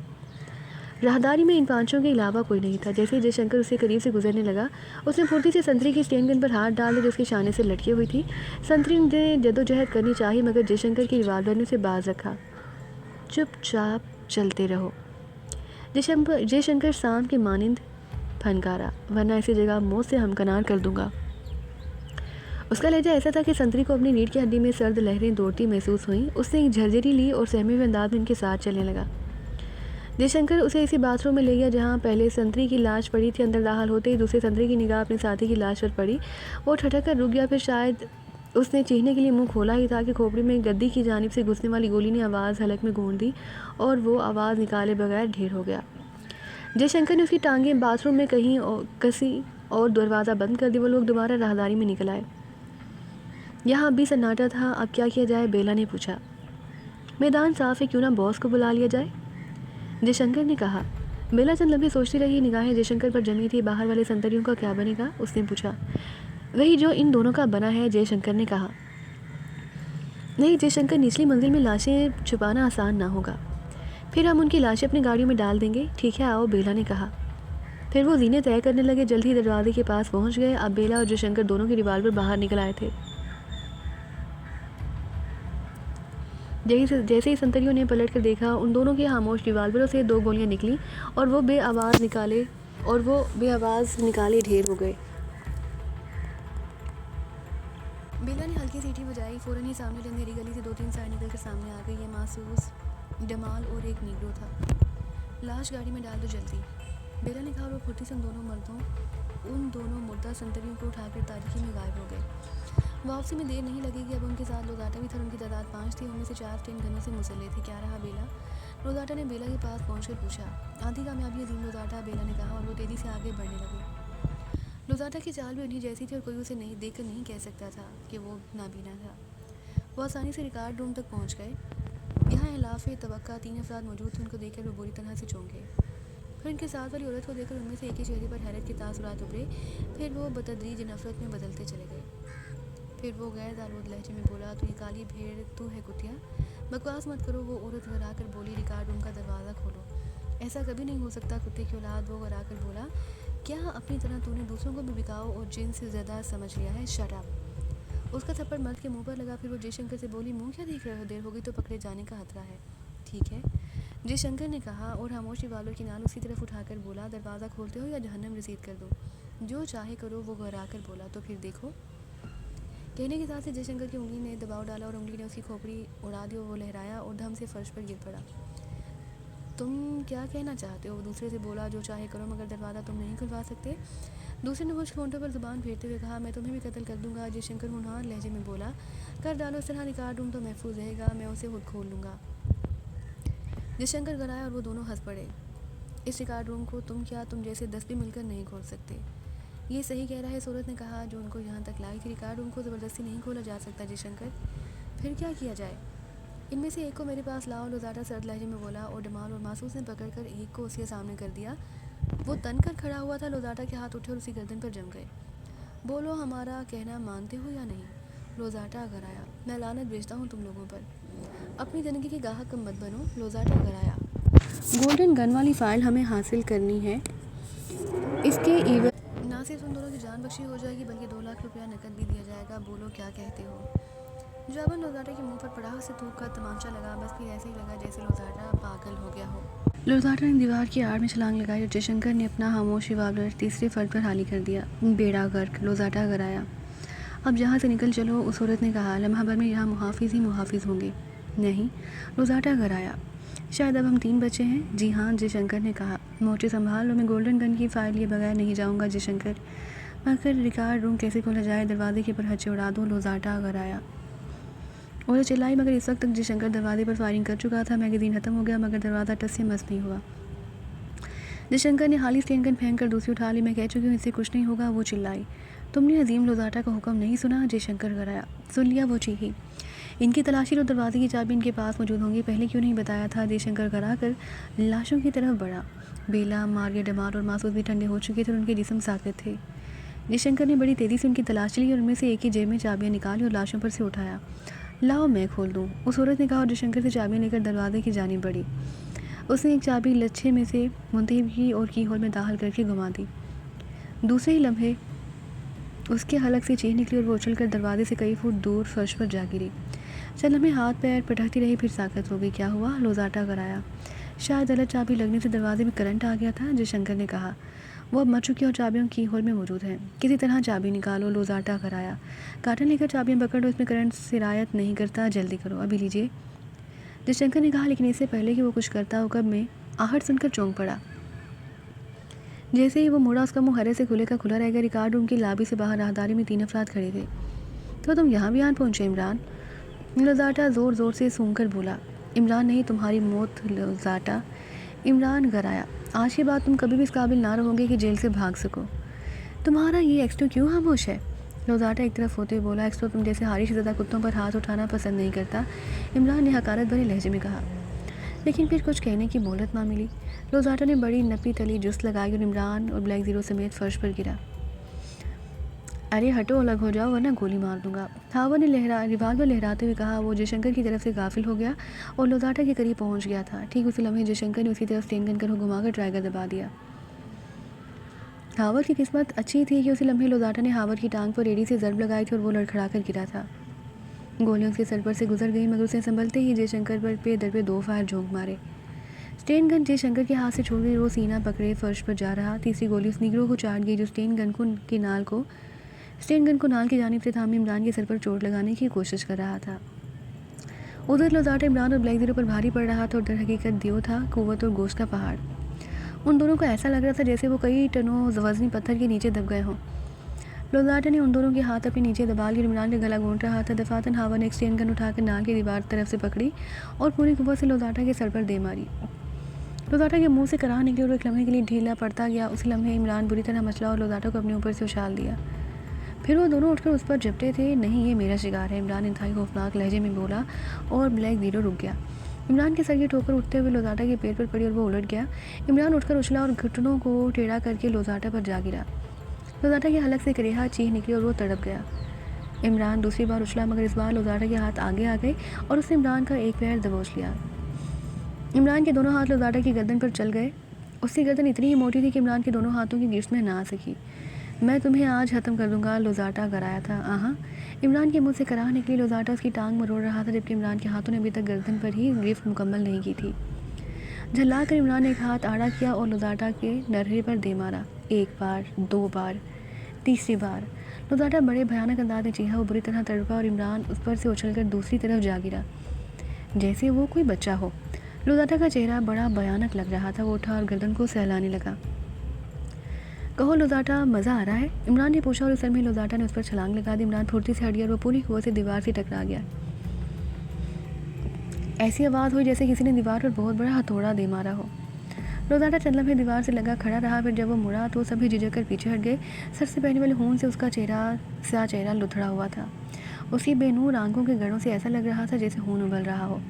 राहदारी में इन पांचों के अलावा कोई नहीं था। जैसे ही जयशंकर उसके करीब से गुजरने लगा, उसने फुर्ती से संतरी की स्टेन गन पर हाथ डाल दिया जो उसके शाने से लटकी हुई थी। संतरी ने जदोजहद करनी चाहिए, मगर जयशंकर की रिवाल्वर ने उसे बाज रखा। चुपचाप चलते रहो, जयशंकर सांप के मानिंद फनकारा, वरना इसी जगह मौत से हमकनार कर दूंगा। उसका लहजा ऐसा था कि संतरी को अपनी रीढ़ की हड्डी में सर्द लहरें दौड़ती महसूस हुई। उसने एक झरझरी ली और सहमे हुए अंदाज में इनके साथ चलने लगा। जयशंकर उसे इसी बाथरूम में ले गया जहाँ पहले संतरी की लाश पड़ी थी। अंदर दाखिल होते ही दूसरे संतरी की निगाह अपने साथी की लाश पर पड़ी। वो ठटक कर रुक गया। फिर शायद उसने चीखने के लिए मुंह खोला ही था कि खोपड़ी में गद्दी की जानिब से घुसने वाली गोली ने आवाज़ हलक में गूंज दी और वो आवाज़ निकाले बगैर ढेर हो गया। जयशंकर ने उसकी टांगें बाथरूम में कहीं कसी और दरवाज़ा बंद कर दी। वो लोग दोबारा राहदारी में निकल आए। यहाँ अब भी सन्नाटा था। अब क्या किया जाए, बेला ने पूछा। मैदान साफ है, क्यों ना बॉस को बुला लिया जाए, जयशंकर ने कहा। बेला चंद लंबी सोचती रही। निगाहें जयशंकर पर जमी थी। बाहर वाले संतरियों का क्या बनेगा, उसने पूछा। वही जो इन दोनों का बना है, जयशंकर ने कहा। नहीं जयशंकर, निचली मंजिल में लाशें छुपाना आसान ना होगा। फिर हम उनकी लाशें अपनी गाड़ियों में डाल देंगे। ठीक है, आओ, बेला ने कहा। फिर वो जीने तय करने लगे। जल्द ही दरवाजे के पास पहुंच गए। अब बेला और जयशंकर दोनों के रिवाल्वर बाहर निकल आए थे। जैसे ही संतरियों ने पलट कर देखा, उन दोनों के खामोश रिवाल्वरों से 2 गोलियां निकली और वो बेआवाज़ निकाले ढेर हो गए। बेला ने हल्की सीटी बजाई। फ़ौरन ही सामने से अंधेरी गली से 2-3 साइड निकल कर सामने आ गई। ये मासूस डमाल और एक नीग्रो था। लाश गाड़ी में डाल दो जल्दी, बेला ने कहा। और वो फुर्ती से उन दोनों मुर्दा संतरियों को उठाकर तारीकी में गायब हो गए। वापसी में देर नहीं लगेगी। अब उनके साथ लोदाटा भी था। उनकी तादाद 5 थी। उनमें से 4 टेन गनों से मुसल्ले थे। क्या रहा बेला, लोदाटा ने बेला के पास पहुंचकर पूछा। आधी कामयाबी अजीम लोदाटा, बेला ने कहा। और वो तेज़ी से आगे बढ़ने लगे। लोदाटा की चाल भी उन्हीं जैसी थी और कोई उसे नहीं देखकर नहीं कह सकता था कि वो नाबीना था। वो आसानी से रिकॉर्ड रूम तक पहुँच गए। यहाँ इलाफे तवक्का 3 अफराद मौजूद थे। उनको देखकर वो बुरी तरह से चौंके। फिर उनके साथ वाली औरत को देखकर उनमें से एक के चेहरे पर हैरत के तासुरात उभरे। फिर वो बतदरीज नफरत में बदलते चले गए। फिर वो गैर दारूद लहजे में बोला, तो ये काली भेड़ तू है कुतिया, बकवास मत करो। वो औरत घबरा कर बोली, रिकॉर्ड रूम का दरवाज़ा खोलो। ऐसा कभी नहीं हो सकता, कुत्ते की औलाद। वो घबरा कर बोला, क्या अपनी तरह तूने दूसरों को भी बिकाओ और जिन से ज़्यादा समझ लिया है, शट अप। उसका थप्पड़ मर्द के मुंह पर लगा। फिर वो जयशंकर से बोली, मुंह क्या देख रहे हो, देर होगी तो पकड़े जाने का खतरा है। ठीक है, जयशंकर ने कहा और खामोशी वालों की नाल उसकी तरफ उठाकर बोला, दरवाज़ा खोलते हो या जहन्नम रसीद कर दो, जो चाहे करो। वो घबरा कर बोला, तो फिर देखो। कहने के साथ ही जयशंकर की उंगली ने दबाव डाला और उंगली ने उसकी खोपड़ी उड़ा दी और वो लहराया और धम से फर्श पर गिर पड़ा। तुम क्या कहना चाहते हो, वो दूसरे से बोला। जो चाहे करो, मगर दरवाज़ा तुम नहीं खुलवा सकते। दूसरे ने मुझ होंठों पर जुबान फेरते हुए कहा, मैं तुम्हें भी कत्ल कर दूंगा। जयशंकर होनहार लहजे में बोला, कर डालो इस तरह रिकॉर्ड रूम तो महफूज रहेगा, मैं उसे खुद खोल लूँगा। जयशंकर गराया और वो दोनों हंस पड़े। इस रिकॉर्ड रूम को तुम जैसे 10 भी मिलकर नहीं खोल सकते। ये सही कह रहा है, सूरत ने कहा, जो उनको यहाँ तक लाई थी। रिकॉर्ड रूम को ज़बरदस्ती नहीं खोला जा सकता जयशंकर। फिर क्या किया जाए, इनमें से एक को मेरे पास लाओ, लोज़ाटा सर्द लहजे में बोला। और डमाल और मासूस ने पकड़कर एक को उसके सामने कर दिया। वो तन कर खड़ा हुआ था। लोज़ाटा के हाथ उठे और उसी गर्दन पर जम गए। बोलो, हमारा कहना मानते हो या नहीं। लोजाटा घर आया। मैं लानत भेजता हूँ तुम लोगों पर। अपनी ज़िंदगी की गाहक कम मत बनो। लोजाटा घर आया। गोल्डन गन वाली फाइल हमें हासिल करनी है। इसके इवन ना सिर्फ उन दोनों की जान बख्शी हो जाएगी बल्कि 2 लाख रुपया नकद भी दिया जाएगा। बोलो क्या कहते हो। जवाबन लोजाटा के मुंह पर पड़ाव से थूक कर तमाचा लगा। बस फिर ऐसे ही लगा जैसे लोजाटा पागल हो गया हो। लोजाटा ने दीवार की आड़ में छलांग लगाई और जयशंकर ने अपना खामोश रिवॉल्वर तीसरे फर्द पर खाली कर दिया। बेड़ा गर्क। लोजाटा घर आया। अब जहाँ से निकल चलो, उस औरत ने कहा। लम्हा भर में यहाँ मुहाफिज ही मुहाफिज होंगे। नहीं, लोजाटा घर आया। शायद अब हम 3 बचे हैं। जी हाँ, जयशंकर ने कहा। मोर्चे संभाल लो, मैं गोल्डन गन की फाइल लिए बगैर नहीं जाऊँगा जयशंकर। मगर रिकॉर्ड रूम कैसे खोला जाए, दरवाजे के पर हच्चे उड़ा दो। लोजाटा घर आया। और चिल्लाई, मगर इस वक्त तक जयशंकर दरवाजे पर फायरिंग कर चुका था। मैगजीन खत्म हो गया मगर दरवाज़ा टस से मस नहीं हुआ। जयशंकर ने हाली स्टेन गन फेंक कर दूसरी उठा ली। मैं कह चुकी हूँ इससे कुछ नहीं होगा। वो चिल्लाई। तुमने अजीम लोजाटा का हुक्म नहीं सुना। जयशंकर घर आया। सुन लिया। वो चीखी। इनकी तलाशी लो, दरवाजे की चाबी इनके पास मौजूद होंगी। पहले क्यों नहीं बताया था। जयशंकर घर आकर लाशों की तरफ बढ़ा। बेला, मार्गे, डमार और मासूद भी ठंडे हो चुके थे और उनके जिस्म साकित थे। जयशंकर ने बड़ी तेज़ी से उनकी तलाशी ली और उनमें से एक ही जेब में चाबियाँ निकाली और लाशों पर से उठाया। लाओ मैं खोल दूँ, उस औरत ने कहा और जयशंकर से चाबियाँ लेकर दरवाजे की जानिब बढ़ी। उसने एक चाबी लच्छे में से मुंतहिब की और की होल में दाखिल करके घुमा दी। दूसरे ही लम्हे उसके हलक से चीख निकली और वो उछलकर दरवाजे से कई फुट दूर फर्श पर जा गिरी। चल हमें हाथ पैर पटकती रही, फिर साकत हो गई। क्या हुआ। लोजाटा घर आया। शायद गलत चाबी लगने से दरवाजे में करंट आ गया था। जयशंकर ने कहा। वो अब मर चुकी और चाबियों की होल में मौजूद हैं। किसी तरह चाबी निकालो। लोजाटा घर आया। कार्टन लेकर चाबियाँ पकड़ो, इसमें करंट सिरायत नहीं करता। जल्दी करो, अभी लीजिए। जयशंकर ने कहा। लेकिन इससे पहले कि वो कुछ करता हो कब में आहट सुनकर चौंक पड़ा। जैसे ही वो मुड़ा, उसका मुंह हरे से खुले का खुला रह गया। रिकॉर्ड रूम की लाबी से बाहर राहदारी में 3 अफराद खड़े थे। तो तुम यहाँ भी आन पहुँचे इमरान। लोजाटा ज़ोर ज़ोर से सूंघ कर बोला। इमरान नहीं, तुम्हारी मौत। लोजाटा। इमरान घर आया। आज के बाद तुम कभी भी इस काबिल ना रहोगे कि जेल से भाग सको। तुम्हारा ये एक्सटो क्यों खामोश है। लोजाटा एक तरफ होते हुए बोला। एक्सटो तुम जैसे हारिश ज़्यादा कुत्तों पर हाथ उठाना पसंद नहीं करता। इमरान ने हकारत भरे लहजे में कहा। लेकिन फिर कुछ कहने की मोहलत ना मिली। लोजाटा ने बड़ी नपी तली जुस्त लगाई और इमरान और ब्लैक ज़ीरो समेत फर्श पर गिरा। अरे हटो, अलग हो जाओ वरना गोली मार दूंगा। हावर ने रिवाल्वर लहराते हुए कहा। वो जयशंकर की तरफ से गाफिल हो गया और लोजाटा के करीब पहुंच गया था। ठीक उसी लम्हे जयशंकर ने उसकी तरफ स्टेन गन कर घुमाकर ट्राइगर दबा दिया। हावर की किस्मत अच्छी थी कि उसी लम्हे लोजाटा ने हावर की टांग पर एड़ी से ज़रब लगाई थी और वो लड़खड़ा कर गिरा था। गोलियां उसके सर पर से गुजर गई मगर उसे संभलते ही जयशंकर पर पे दर पे 2 फायर झोंक मारे। स्टेन गन जयशंकर के हाथ से छोड़ गई। वो सीना पकड़े फर्श पर जा रहा। तीसरी गोली उस निगरों को चाट गई जो स्टेन गन को नाल की जानिब से थामे इमरान के सर पर चोट लगाने की कोशिश कर रहा था। उधर लोजाटा इमरान और ब्लैक ज़ीरो पर भारी पड़ रहा था और दर हकीकत दियो था कुव्वत और गोश्त का पहाड़। उन दोनों को ऐसा लग रहा था जैसे वो कई टनों वज़नी पत्थर के नीचे दब गए हों। लोजाटा ने उन दोनों के हाथ अपने नीचे दबा लिए और इमरान का गला घोंट रहा था। दफातन हावर ने एक स्टेन गन उठाकर नाल की दीवार तरफ से पकड़ी और पूरी कुव्वत से लोजाटा के सर पर दे मारी। लोजाटा के मुंह से कराह निकली और एक लम्हे के लिए ढीला पड़ता गया। उसी लम्हे इमरान बुरी तरह मचला और लोजाटा को अपने ऊपर से उछाल दिया। फिर वो दोनों उठकर उस पर झपटे थे। नहीं, ये मेरा शिकार है, इमरान इंतहाई खौफनाक लहजे में बोला और ब्लैक ज़ीरो रुक गया। इमरान के सर की ठोकर उठते हुए लोजाटा के पेट पर पड़ी और वो उलट गया। इमरान उठकर उछला और घुटनों को टेढ़ा करके लोजाटा पर जा गिरा। लोजाटा के हलक से करेहा चीख निकली और वो तड़प गया। इमरान दूसरी बार उछला मगर इस बार लोजाटा के हाथ आगे आ गए और उसने इमरान का एक पैर दबोच लिया। इमरान के दोनों हाथ लोजाटा की गर्दन पर चल गए। उसकी गर्दन इतनी ही मोटी थी कि इमरान के दोनों हाथों की गिरफ्त में ना आ सकी। मैं तुम्हें आज ख़त्म कर दूंगा। लोजाटा घर आया था। आहा। इमरान के मुंह से कराह निकली। लोजाटा उसकी टांग मरोड़ रहा था जबकि इमरान के हाथों ने अभी तक गर्दन पर ही गिरफ्त मुकम्मल नहीं की थी। झल्ला कर इमरान ने एक हाथ आड़ा किया और लोजाटा के नरहे पर दे मारा। 1 बार, 2 बार, तीसरी बार। लोजाटा बड़े भयानक अंदाज में चीखा। वो बुरी तरह तड़पा और इमरान उस पर से उछलकर दूसरी तरफ जा गिरा जैसे वो कोई बच्चा हो। लोजाटा का चेहरा बड़ा भयानक लग रहा था। वो उठा और गर्दन को सहलाने लगा। कहो लोजाटा, मज़ा आ रहा है। इमरान ने पूछा और इस सर में लोजाटा ने उस पर छलांग लगा दी। इमरान फुर्ती से हट गया और वो पूरी कुव्वत से दीवार से टकरा गया। ऐसी आवाज़ हुई जैसे किसी ने दीवार पर बहुत बड़ा हथौड़ा दे मारा हो। लोजाटा चंद लम्हे दीवार से लगा खड़ा रहा। फिर जब वो मुड़ा तो सभी झिझक कर पीछे हट गए। सर से बहने वाले खून से उसका चेहरा लुथड़ा हुआ था। उसकी बेनूर आंखों के गड़ों से ऐसा लग रहा था जैसे खून उबल रहा हो।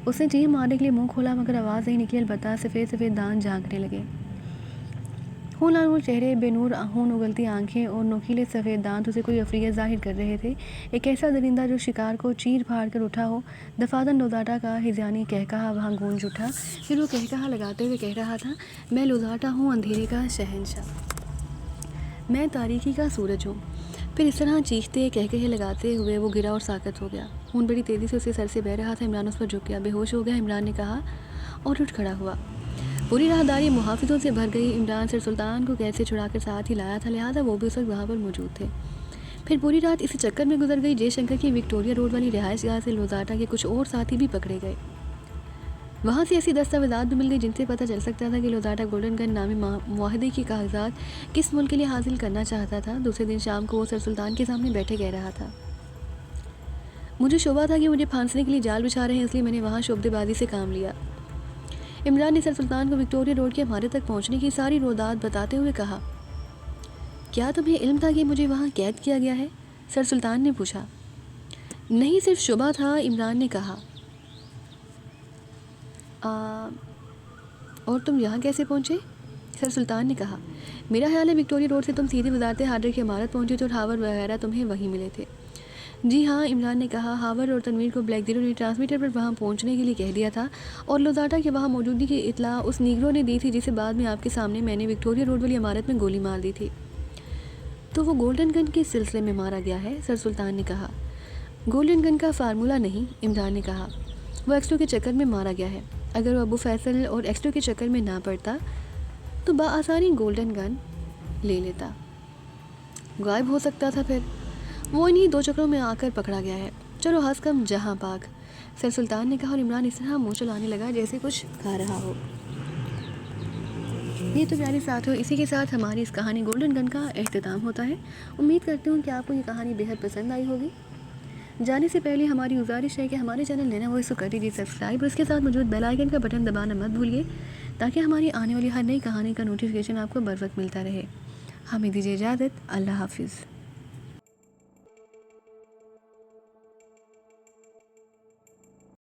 उसने चीख मारने के लिए मुँह खोला मगर आवाज़ नहीं निकली। अलबत्ता सफ़ेद सफ़ेद दांत झांकने लगे। खून आलूर चेहरे, बेनूर खून उगलती आंखें और नोकीले सफ़ेद दांत उसे कोई अफरियत जाहिर कर रहे थे। एक ऐसा दरिंदा जो शिकार को चीर फाड़ कर उठा हो। दफादन लोदाटा का हिजानी कहकहा वहाँ गूंज उठा। फिर वो कहकहा लगाते हुए कह रहा था, मैं लोदाटा हूँ, अंधेरे का शहंशाह, मैं तारीकी का सूरज हूँ। फिर इस तरह चीखते कहकहे लगाते हुए वो गिरा और साकत हो गया। खून बड़ी तेज़ी से उसके सर से बह रहा था। इमरान उस पर झुक गया। बेहोश हो गया, इमरान ने कहा और उठ खड़ा हुआ। पूरी राहदारी मुहाफिजों से भर गई। इमरान सर सुल्तान को कैद से छुड़ाकर साथ ही लाया था, लिहाजा वो भी उस वक्त वहाँ पर मौजूद थे। फिर पूरी रात इसी चक्कर में गुजर गई। जयशंकर की विक्टोरिया रोड वाली रिहाइश गाह से लोदाटा के कुछ और साथी भी पकड़े गए। वहाँ से ऐसी दस्तावेज़ात भी मिल गई जिनसे पता चल सकता था कि लोदाटा गोल्डन गन नामी मुआहदे की कागजात किस मुल्क के लिए हासिल करना चाहता था। दूसरे दिन शाम को वो सर सुल्तान के सामने बैठे कह रहा था, मुझे शोभा था कि मुझे फांसने के लिए जाल बिछा रहे हैं, इसलिए मैंने वहाँ शोबदेबाजी से काम लिया। इमरान ने सर सुल्तान को विक्टोरिया रोड के हमारे तक पहुँचने की सारी रोदात बताते हुए कहा, क्या तुम्हें इल्म था कि मुझे वहाँ कैद किया गया है? सर सुल्तान ने पूछा। नहीं, सिर्फ शुबा था, इमरान ने कहा। और तुम यहाँ कैसे पहुँचे? सर सुल्तान ने कहा, मेरा ख्याल है विक्टोरिया रोड से तुम सीधे वजारत हार्डर की इमारत पहुँचे थे और हावर वगैरह तुम्हें वहीं मिले थे। जी हाँ, इमरान ने कहा। हावर और तनवीर को ब्लैक ज़ीरो ने ट्रांसमीटर पर वहाँ पहुँचने के लिए कह दिया था और लोदाटा के वहाँ मौजूदगी की इतला उस नीग्रो ने दी थी जिसे बाद में आपके सामने मैंने विक्टोरिया रोड वाली इमारत में गोली मार दी थी। तो वो गोल्डन गन के सिलसिले में मारा गया है? सर सुल्तान ने कहा। गोल्डन गन का फार्मूला नहीं, इमरान ने कहा, वो एक्सट्रो के चक्कर में मारा गया है। अगर वो अबू फैसल और एक्सट्रो के चक्कर में ना पड़ता तो बाआसानी गोल्डन गन ले लेता, गायब हो सकता था। फिर वो इन्हीं दो चक्रों में आकर पकड़ा गया है। चलो हंस कम जहाँ पाक, सर सुल्तान ने कहा और इमरान इस तरह मुँह चलाने लगा जैसे कुछ खा रहा हो। ये तो प्यारे साथियों, इसी के साथ हमारी इस कहानी गोल्डन गन का एख्तिताम होता है। उम्मीद करती हूँ कि आपको ये कहानी बेहद पसंद आई होगी। जाने से पहले हमारी गुजारिश है कि हमारे चैनल लेना वो इसको कर दीजिए सब्सक्राइब और इसके साथ मौजूद बेल आइकन का बटन दबाना मत भूलिए ताकि हमारी आने वाली हर नई कहानी का नोटिफिकेशन आपको बर वक्त मिलता रहे। हमें दीजिए इजाज़त। अल्लाह हाफिज़।